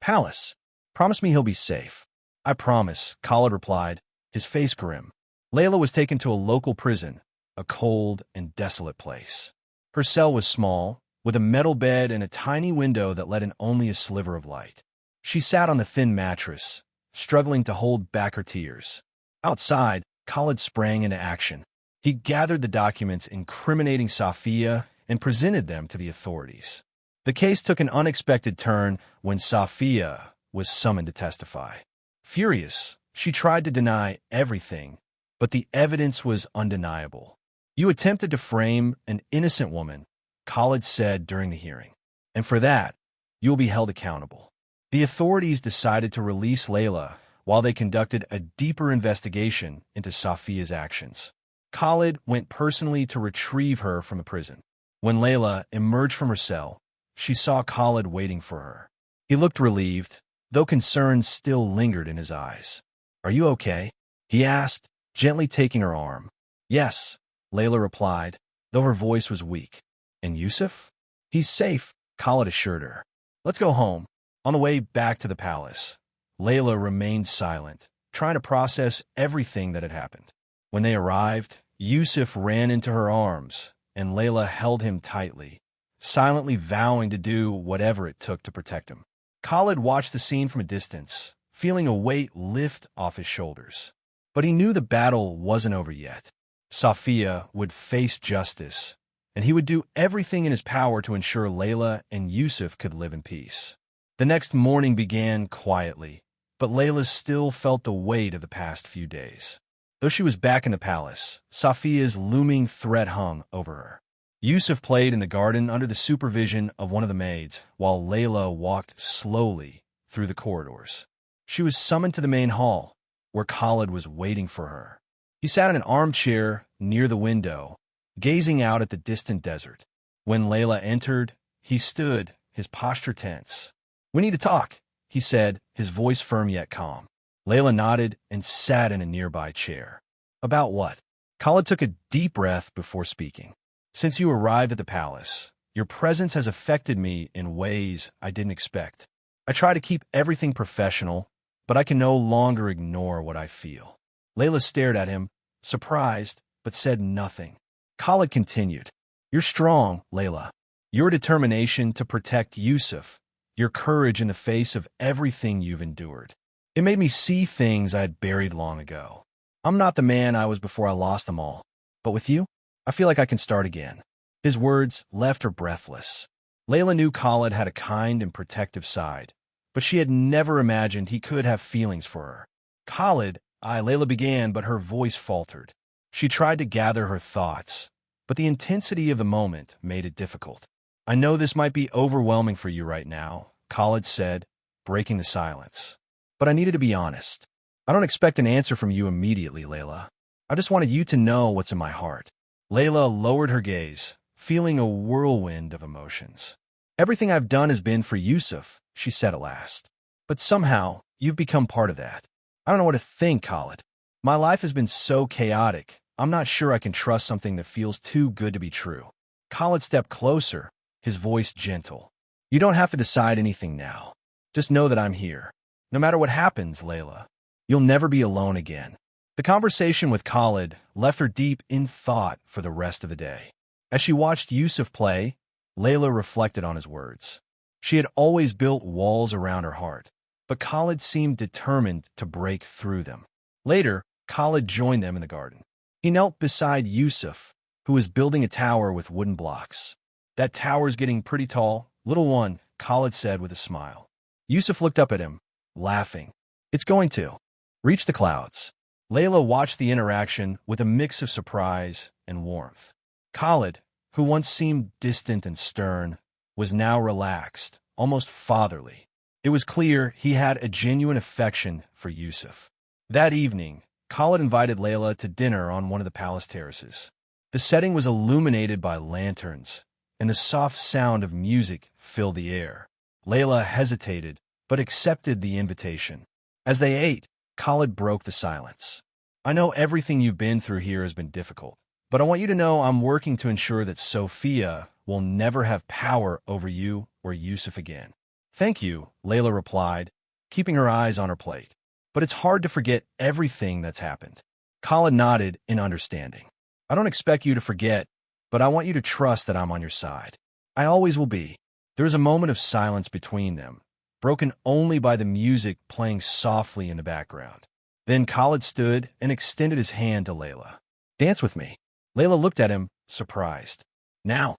palace. "Promise me he'll be safe." "I promise," Khalid replied, his face grim. Layla was taken to a local prison, a cold and desolate place. Her cell was small, with a metal bed and a tiny window that let in only a sliver of light. She sat on the thin mattress, struggling to hold back her tears. Outside, Khalid sprang into action. He gathered the documents incriminating Safia and presented them to the authorities. The case took an unexpected turn when Safia was summoned to testify. Furious, she tried to deny everything, but the evidence was undeniable. "You attempted to frame an innocent woman," Khalid said during the hearing, "and for that, you will be held accountable." The authorities decided to release Layla while they conducted a deeper investigation into Safia's actions. Khalid went personally to retrieve her from the prison. When Layla emerged from her cell, she saw Khalid waiting for her. He looked relieved, though concern still lingered in his eyes. "Are you okay?" he asked, gently taking her arm. "Yes," Layla replied, though her voice was weak. "And Yusuf?" "He's safe," Khalid assured her. "Let's go home." On the way back to the palace, Layla remained silent, trying to process everything that had happened. When they arrived, Yusuf ran into her arms, and Layla held him tightly, silently vowing to do whatever it took to protect him. Khalid watched the scene from a distance, feeling a weight lift off his shoulders. But he knew the battle wasn't over yet. Safia would face justice, and he would do everything in his power to ensure Layla and Yusuf could live in peace. The next morning began quietly, but Layla still felt the weight of the past few days. Though she was back in the palace, Safia's looming threat hung over her. Yusuf played in the garden under the supervision of one of the maids, while Layla walked slowly through the corridors. She was summoned to the main hall, where Khalid was waiting for her. He sat in an armchair near the window, gazing out at the distant desert. When Layla entered, he stood, his posture tense. "We need to talk," he said, his voice firm yet calm. Layla nodded and sat in a nearby chair. "About what?" Khalid took a deep breath before speaking. "Since you arrived at the palace, your presence has affected me in ways I didn't expect. I try to keep everything professional, but I can no longer ignore what I feel." Layla stared at him, surprised, but said nothing. Khalid continued, "You're strong, Layla. Your determination to protect Yusuf, your courage in the face of everything you've endured. It made me see things I had buried long ago. I'm not the man I was before I lost them all, but with you, I feel like I can start again." His words left her breathless. Layla knew Khalid had a kind and protective side, but she had never imagined he could have feelings for her. "Khalid," Layla began, but her voice faltered. She tried to gather her thoughts, but the intensity of the moment made it difficult. "I know this might be overwhelming for you right now," Khalid said, breaking the silence. "But I needed to be honest. I don't expect an answer from you immediately, Layla. I just wanted you to know what's in my heart." Layla lowered her gaze, feeling a whirlwind of emotions. "Everything I've done has been for Yusuf," she said at last. "But somehow, you've become part of that. I don't know what to think, Khalid. My life has been so chaotic, I'm not sure I can trust something that feels too good to be true." Khalid stepped closer, his voice gentle. "You don't have to decide anything now. Just know that I'm here. No matter what happens, Layla, you'll never be alone again." The conversation with Khalid left her deep in thought for the rest of the day. As she watched Yusuf play, Layla reflected on his words. She had always built walls around her heart, but Khalid seemed determined to break through them. Later, Khalid joined them in the garden. He knelt beside Yusuf, who was building a tower with wooden blocks. "That tower's getting pretty tall, little one," Khalid said with a smile. Yusuf looked up at him, laughing. "It's going to reach the clouds." Layla watched the interaction with a mix of surprise and warmth. Khalid, who once seemed distant and stern, was now relaxed, almost fatherly. It was clear he had a genuine affection for Yusuf. That evening, Khalid invited Layla to dinner on one of the palace terraces. The setting was illuminated by lanterns, and the soft sound of music filled the air. Layla hesitated, but accepted the invitation. As they ate, Khalid broke the silence. "I know everything you've been through here has been difficult, but I want you to know I'm working to ensure that Sophia will never have power over you or Yusuf again." "Thank you," Layla replied, keeping her eyes on her plate. "But it's hard to forget everything that's happened." Khalid nodded in understanding. "I don't expect you to forget, but I want you to trust that I'm on your side. I always will be." There was a moment of silence between them, broken only by the music playing softly in the background. Then Khalid stood and extended his hand to Layla. "Dance with me." Layla looked at him, surprised. Now,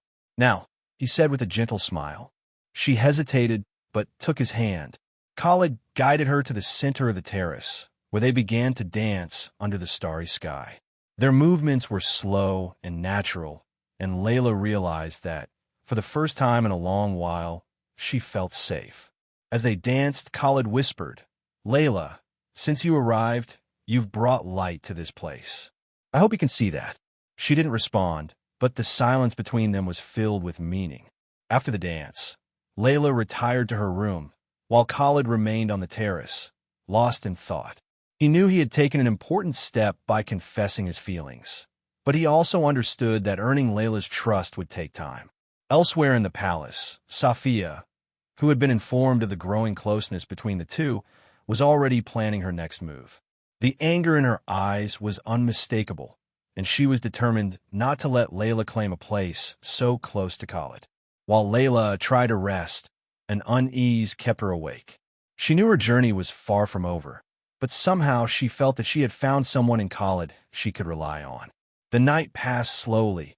he said with a gentle smile. She hesitated, but took his hand. Khalid guided her to the center of the terrace, where they began to dance under the starry sky. Their movements were slow and natural, and Layla realized that, for the first time in a long while, she felt safe. As they danced, Khalid whispered, "Layla, since you arrived, you've brought light to this place. I hope you can see that." She didn't respond, but the silence between them was filled with meaning. After the dance, Layla retired to her room, while Khalid remained on the terrace, lost in thought. He knew he had taken an important step by confessing his feelings, but he also understood that earning Layla's trust would take time. Elsewhere in the palace, Safia, who had been informed of the growing closeness between the two, was already planning her next move. The anger in her eyes was unmistakable, and she was determined not to let Layla claim a place so close to Khalid. While Layla tried to rest, an unease kept her awake. She knew her journey was far from over, but somehow she felt that she had found someone in Khalid she could rely on. The night passed slowly,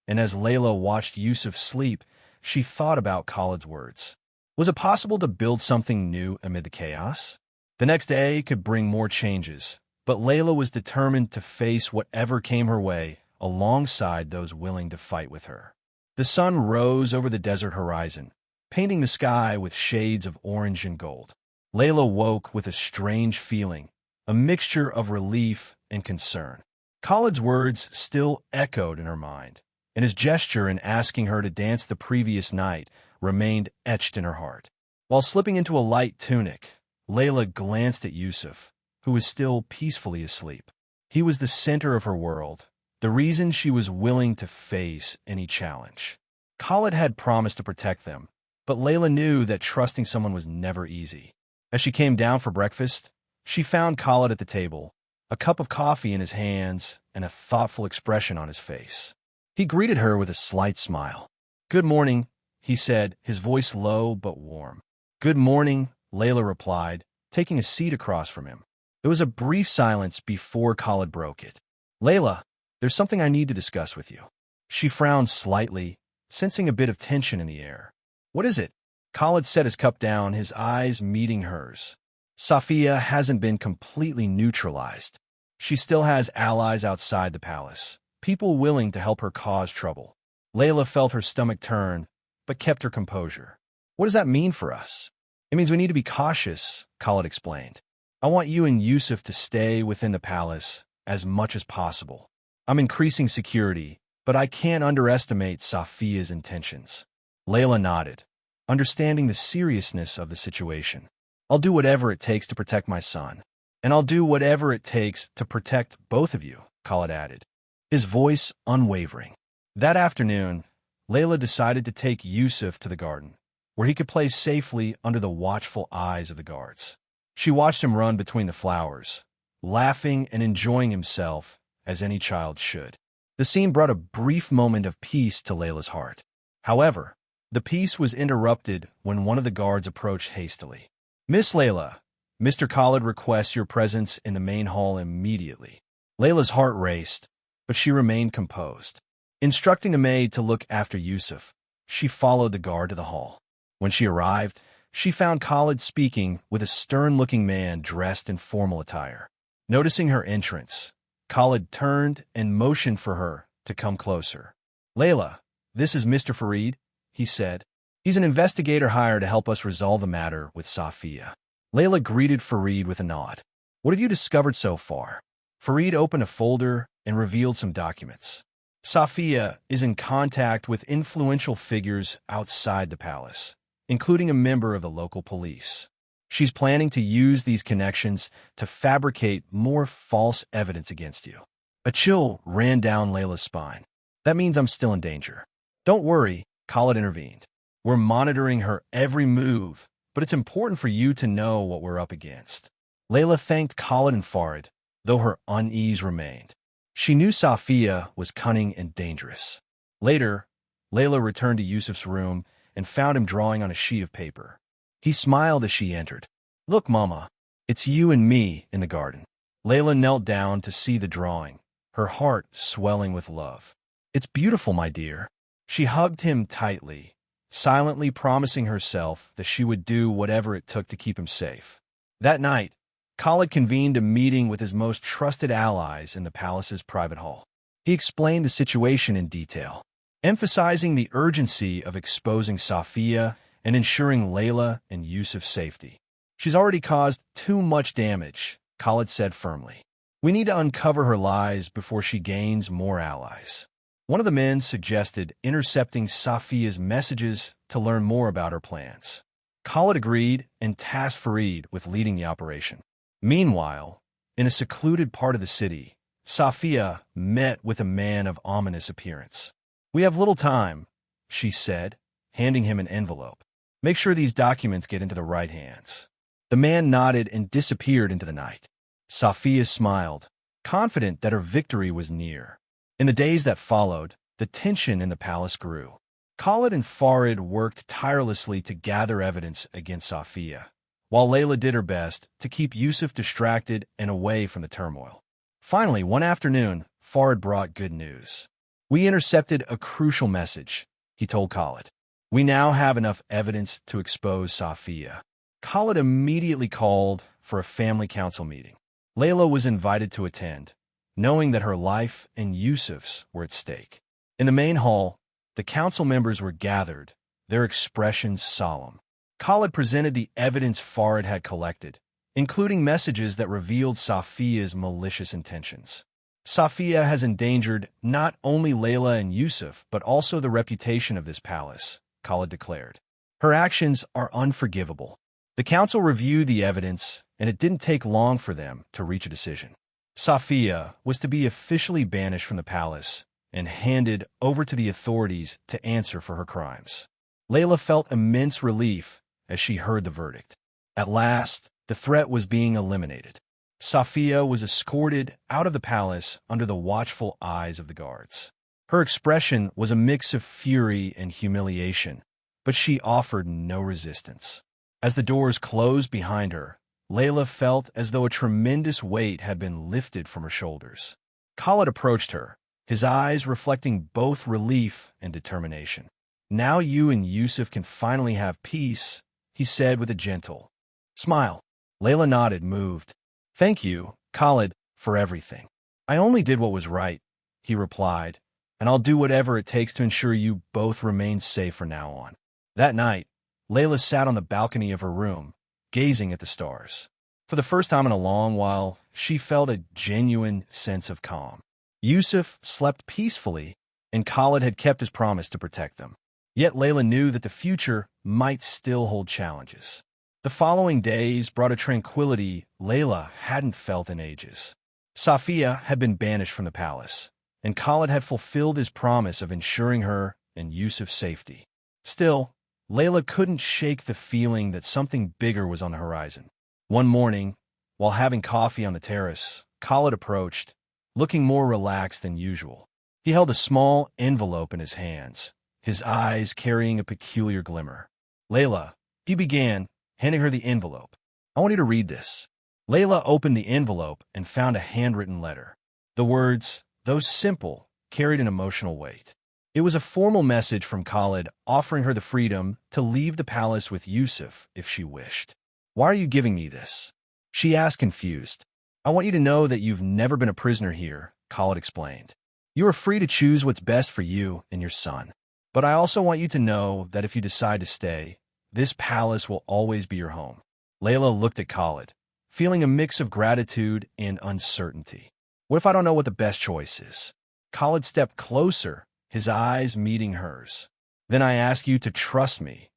and as Layla watched Yusuf sleep, she thought about Khalid's words. Was it possible to build something new amid the chaos? The next day could bring more changes, but Layla was determined to face whatever came her way alongside those willing to fight with her. The sun rose over the desert horizon, painting the sky with shades of orange and gold. Layla woke with a strange feeling, a mixture of relief and concern. Khalid's words still echoed in her mind, and his gesture in asking her to dance the previous night remained etched in her heart. While slipping into a light tunic, Layla glanced at Yusuf, who was still peacefully asleep. He was the center of her world, the reason she was willing to face any challenge. Khalid had promised to protect them, but Layla knew that trusting someone was never easy. As she came down for breakfast, she found Khalid at the table, a cup of coffee in his hands and a thoughtful expression on his face. He greeted her with a slight smile. "Good morning," he said, his voice low but warm. "Good morning," Layla replied, taking a seat across from him. There was a brief silence before Khalid broke it. "Layla, there's something I need to discuss with you." She frowned slightly, sensing a bit of tension in the air. "What is it?" Khalid set his cup down, his eyes meeting hers. Safia hasn't been completely neutralized. She still has allies outside the palace, people willing to help her cause trouble. Layla felt her stomach turn, but kept her composure. "What does that mean for us?" "It means we need to be cautious," Khalid explained. "I want you and Yusuf to stay within the palace as much as possible. I'm increasing security, but I can't underestimate Safia's intentions." Layla nodded, understanding the seriousness of the situation. "I'll do whatever it takes to protect my son, and I'll do whatever it takes to protect both of you," Khalid added, his voice unwavering. That afternoon, Layla decided to take Yusuf to the garden, where he could play safely under the watchful eyes of the guards. She watched him run between the flowers, laughing and enjoying himself as any child should. The scene brought a brief moment of peace to Layla's heart. However, the peace was interrupted when one of the guards approached hastily. "Miss Layla, Mr. Khalid requests your presence in the main hall immediately." Layla's heart raced, but she remained composed. Instructing a maid to look after Yusuf, she followed the guard to the hall. When she arrived, she found Khalid speaking with a stern-looking man dressed in formal attire. Noticing her entrance, Khalid turned and motioned for her to come closer. "Layla, this is Mr. Farid," he said. "He's an investigator hired to help us resolve the matter with Safia." Layla greeted Farid with a nod. "What have you discovered so far?" Farid opened a folder and revealed some documents. Safia is in contact with influential figures outside the palace, including a member of the local police. She's planning to use these connections to fabricate more false evidence against you. A chill ran down Layla's spine. "That means I'm still in danger." "Don't worry," Khalid intervened. "We're monitoring her every move, but it's important for you to know what we're up against." Layla thanked Khalid and Farid, though her unease remained. She knew Safia was cunning and dangerous. Later, Layla returned to Yusuf's room and found him drawing on a sheet of paper. He smiled as she entered. "Look, Mama, it's you and me in the garden." Layla knelt down to see the drawing, her heart swelling with love. "It's beautiful, my dear." She hugged him tightly, silently promising herself that she would do whatever it took to keep him safe. That night, Khalid convened a meeting with his most trusted allies in the palace's private hall. He explained the situation in detail, emphasizing the urgency of exposing Safia and ensuring Layla and Yusuf's safety. "She's already caused too much damage," Khalid said firmly. We need to uncover her lies before she gains more allies. One of the men suggested intercepting Safia's messages to learn more about her plans. Khalid agreed and tasked Farid with leading the operation. Meanwhile, in a secluded part of the city, Safia met with a man of ominous appearance. "We have little time," she said, handing him an envelope. "Make sure these documents get into the right hands." The man nodded and disappeared into the night. Safia smiled, confident that her victory was near. In the days that followed, the tension in the palace grew. Khalid and Farid worked tirelessly to gather evidence against Safia, while Layla did her best to keep Yusuf distracted and away from the turmoil. Finally, one afternoon, Farid brought good news. "We intercepted a crucial message," he told Khalid. "We now have enough evidence to expose Safia." Khalid immediately called for a family council meeting. Layla was invited to attend, knowing that her life and Yusuf's were at stake. In the main hall, the council members were gathered, their expressions solemn. Khalid presented the evidence Farid had collected, including messages that revealed Safia's malicious intentions. "Safia has endangered not only Layla and Yusuf, but also the reputation of this palace," Khalid declared. "Her actions are unforgivable." The council reviewed the evidence, and it didn't take long for them to reach a decision. Safia was to be officially banished from the palace and handed over to the authorities to answer for her crimes. Layla felt immense relief as she heard the verdict. At last, the threat was being eliminated. Safia was escorted out of the palace under the watchful eyes of the guards. Her expression was a mix of fury and humiliation, but she offered no resistance. As the doors closed behind her, Layla felt as though a tremendous weight had been lifted from her shoulders. Khalid approached her, his eyes reflecting both relief and determination. "Now you and Yusuf can finally have peace," he said with a gentle smile. Layla nodded, moved. "Thank you, Khalid, for everything." "I only did what was right," he replied, "and I'll do whatever it takes to ensure you both remain safe from now on." That night, Layla sat on the balcony of her room, gazing at the stars. For the first time in a long while, she felt a genuine sense of calm. Yusuf slept peacefully, and Khalid had kept his promise to protect them. Yet Layla knew that the future might still hold challenges. The following days brought a tranquility Layla hadn't felt in ages. Safia had been banished from the palace, and Khalid had fulfilled his promise of ensuring her and Yusuf's safety. Still, Layla couldn't shake the feeling that something bigger was on the horizon. One morning, while having coffee on the terrace, Khalid approached, looking more relaxed than usual. He held a small envelope in his hands, his eyes carrying a peculiar glimmer. "Layla," he began, handing her the envelope. "I want you to read this." Layla opened the envelope and found a handwritten letter. The words, though simple, carried an emotional weight. It was a formal message from Khalid offering her the freedom to leave the palace with Yusuf if she wished. "Why are you giving me this?" she asked, confused. "I want you to know that you've never been a prisoner here," Khalid explained. "You are free to choose what's best for you and your son. But I also want you to know that if you decide to stay, this palace will always be your home." Layla looked at Khalid, feeling a mix of gratitude and uncertainty. "What if I don't know what the best choice is?" Khalid stepped closer, his eyes meeting hers. "Then I ask you to trust me,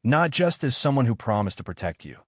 not just as someone who promised to protect you,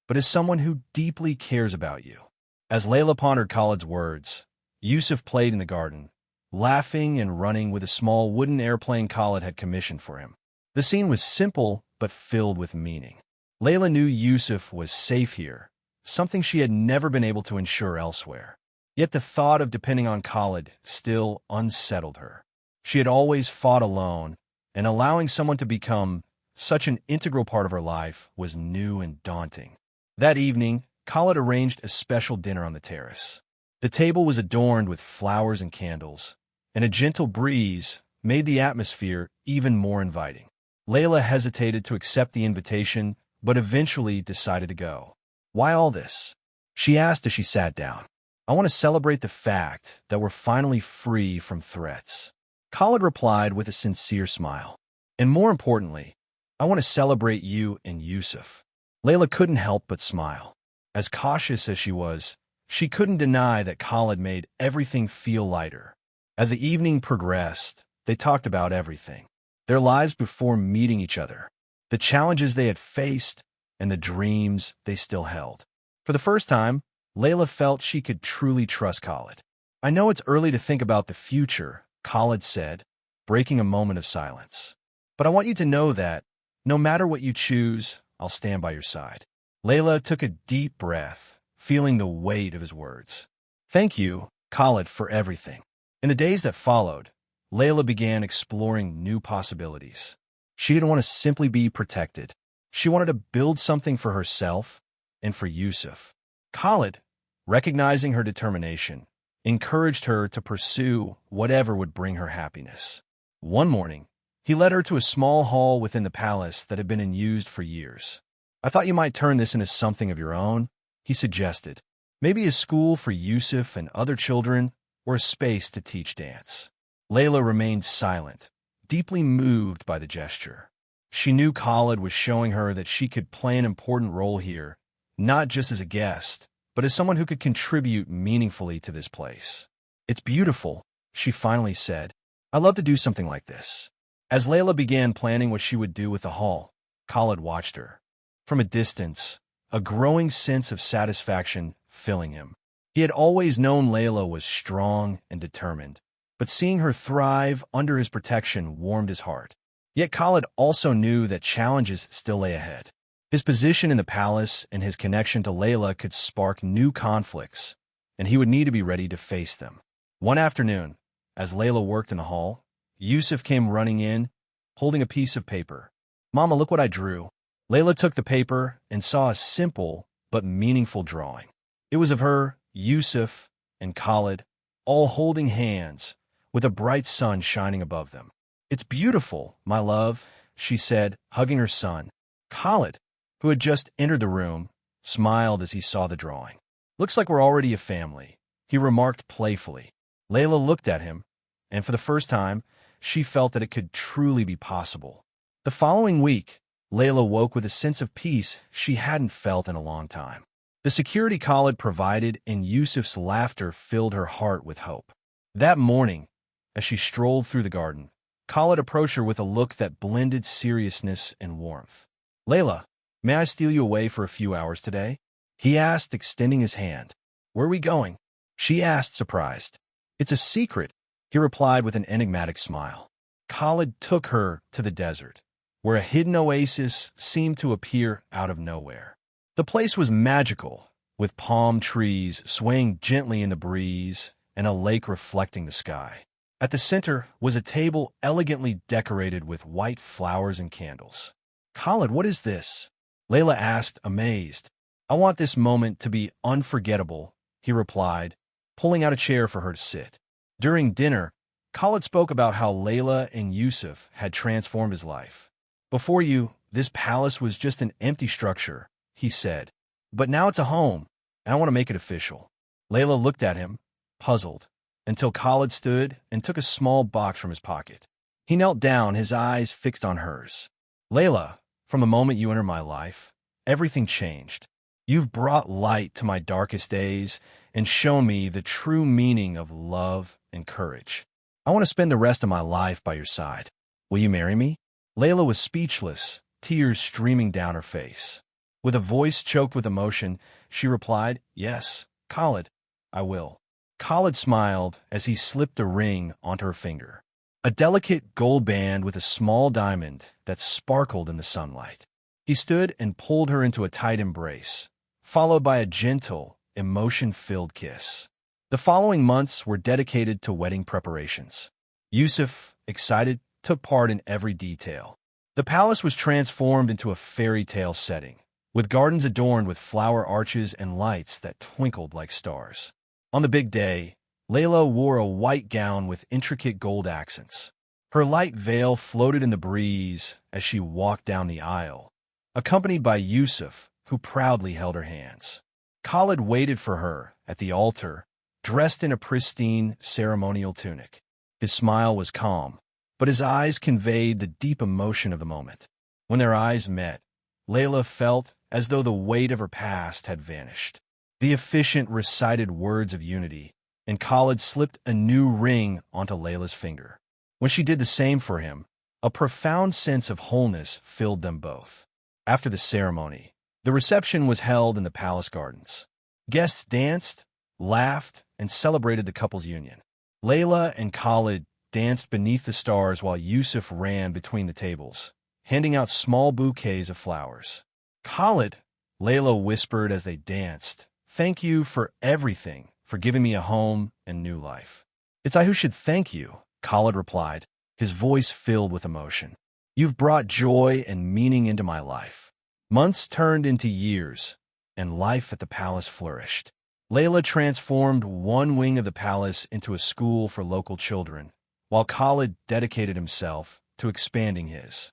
but as someone who deeply cares about you." As Layla pondered Khalid's words, Yusuf played in the garden, laughing and running with a small wooden airplane Khalid had commissioned for him. The scene was simple but filled with meaning. Layla knew Yusuf was safe here, something she had never been able to ensure elsewhere. Yet the thought of depending on Khalid still unsettled her. She had always fought alone, and allowing someone to become such an integral part of her life was new and daunting. That evening, Khalid arranged a special dinner on the terrace. The table was adorned with flowers and candles, and a gentle breeze made the atmosphere even more inviting. Layla hesitated to accept the invitation, but eventually decided to go. "Why all this?" she asked as she sat down. "I want to celebrate the fact that we're finally free from threats." Khalid replied with a sincere smile. "And more importantly, I want to celebrate you and Yusuf." Layla couldn't help but smile. As cautious as she was, She couldn't deny that Khalid made everything feel lighter. As the evening progressed, they talked about everything. Their lives before meeting each other, the challenges they had faced, and the dreams they still held. For the first time, Layla felt she could truly trust Khalid. "I know it's early to think about the future," Khalid said, breaking a moment of silence. "But I want you to know that, no matter what you choose, I'll stand by your side." Layla took a deep breath, feeling the weight of his words. "Thank you, Khalid, for everything." In the days that followed, Layla began exploring new possibilities. She didn't want to simply be protected. She wanted to build something for herself and for Yusuf. Khalid, recognizing her determination, encouraged her to pursue whatever would bring her happiness. One morning, he led her to a small hall within the palace that had been unused for years. "I thought you might turn this into something of your own," he suggested. "Maybe a school for Yusuf and other children, or a space to teach dance." Layla remained silent, deeply moved by the gesture. She knew Khalid was showing her that she could play an important role here, not just as a guest, but as someone who could contribute meaningfully to this place. "It's beautiful," she finally said. "I'd love to do something like this." As Layla began planning what she would do with the hall, Khalid watched her. From a distance, a growing sense of satisfaction filling him. He had always known Layla was strong and determined, but seeing her thrive under his protection warmed his heart. Yet Khalid also knew that challenges still lay ahead. His position in the palace and his connection to Layla could spark new conflicts, and he would need to be ready to face them. One afternoon, as Layla worked in the hall, Yusuf came running in, holding a piece of paper. "Mama, look what I drew." Layla took the paper and saw a simple but meaningful drawing. It was of her, Yusuf, and Khalid, all holding hands, with a bright sun shining above them. "It's beautiful, my love," she said, hugging her son. Khalid, who had just entered the room, smiled as he saw the drawing. "Looks like we're already a family," he remarked playfully. Layla looked at him, and for the first time, she felt that it could truly be possible. The following week, Layla woke with a sense of peace she hadn't felt in a long time. The security Khalid provided and Yusuf's laughter filled her heart with hope. That morning, as she strolled through the garden, Khalid approached her with a look that blended seriousness and warmth. "Layla, may I steal you away for a few hours today?" he asked, extending his hand. "Where are we going?" she asked, surprised. "It's a secret," he replied with an enigmatic smile. Khalid took her to the desert, where a hidden oasis seemed to appear out of nowhere. The place was magical, with palm trees swaying gently in the breeze and a lake reflecting the sky. At the center was a table elegantly decorated with white flowers and candles. "Khalid, what is this?" Layla asked, amazed. "I want this moment to be unforgettable," he replied, pulling out a chair for her to sit. During dinner, Khalid spoke about how Layla and Yusuf had transformed his life. "Before you, this palace was just an empty structure," he said. "But now it's a home, and I want to make it official." Layla looked at him, puzzled, until Khalid stood and took a small box from his pocket. He knelt down, his eyes fixed on hers. "Layla, from the moment you entered my life, everything changed. You've brought light to my darkest days and shown me the true meaning of love and courage. I want to spend the rest of my life by your side. Will you marry me?" Layla was speechless, tears streaming down her face. With a voice choked with emotion, she replied, "Yes, Khalid, I will." Khalid smiled as he slipped a ring onto her finger, a delicate gold band with a small diamond that sparkled in the sunlight. He stood and pulled her into a tight embrace, followed by a gentle, emotion-filled kiss. The following months were dedicated to wedding preparations. Yusuf, excited, took part in every detail. The palace was transformed into a fairy tale setting, with gardens adorned with flower arches and lights that twinkled like stars. On the big day, Layla wore a white gown with intricate gold accents. Her light veil floated in the breeze as she walked down the aisle, accompanied by Yusuf, who proudly held her hands. Khalid waited for her at the altar, dressed in a pristine ceremonial tunic. His smile was calm, but his eyes conveyed the deep emotion of the moment. When their eyes met, Layla felt as though the weight of her past had vanished. The efficient recited words of unity, and Khalid slipped a new ring onto Layla's finger. When she did the same for him, a profound sense of wholeness filled them both. After the ceremony, the reception was held in the palace gardens. Guests danced, laughed, and celebrated the couple's union. Layla and Khalid danced beneath the stars while Yusuf ran between the tables, handing out small bouquets of flowers. Khalid, Layla whispered as they danced, "Thank you for everything, for giving me a home and new life." "It's I who should thank you," Khalid replied, his voice filled with emotion. "You've brought joy and meaning into my life." Months turned into years, and life at the palace flourished. Layla transformed one wing of the palace into a school for local children, while Khalid dedicated himself to expanding his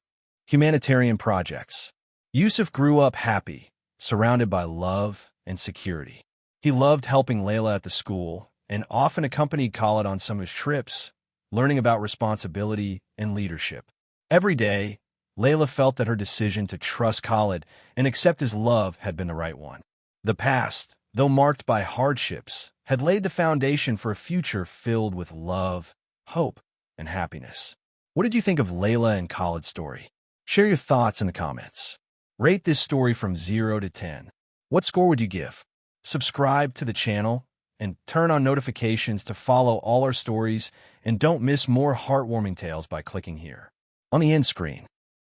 humanitarian projects. Yusuf grew up happy, surrounded by love and security. He loved helping Layla at the school and often accompanied Khalid on some of his trips, learning about responsibility and leadership. Every day, Layla felt that her decision to trust Khalid and accept his love had been the right one. The past, though marked by hardships, had laid the foundation for a future filled with love, hope, and happiness. What did you think of Layla and Khalid's story? Share your thoughts in the comments. Rate this story from 0 to 10. What score would you give? Subscribe to the channel and turn on notifications to follow all our stories, and don't miss more heartwarming tales by clicking here on the end screen.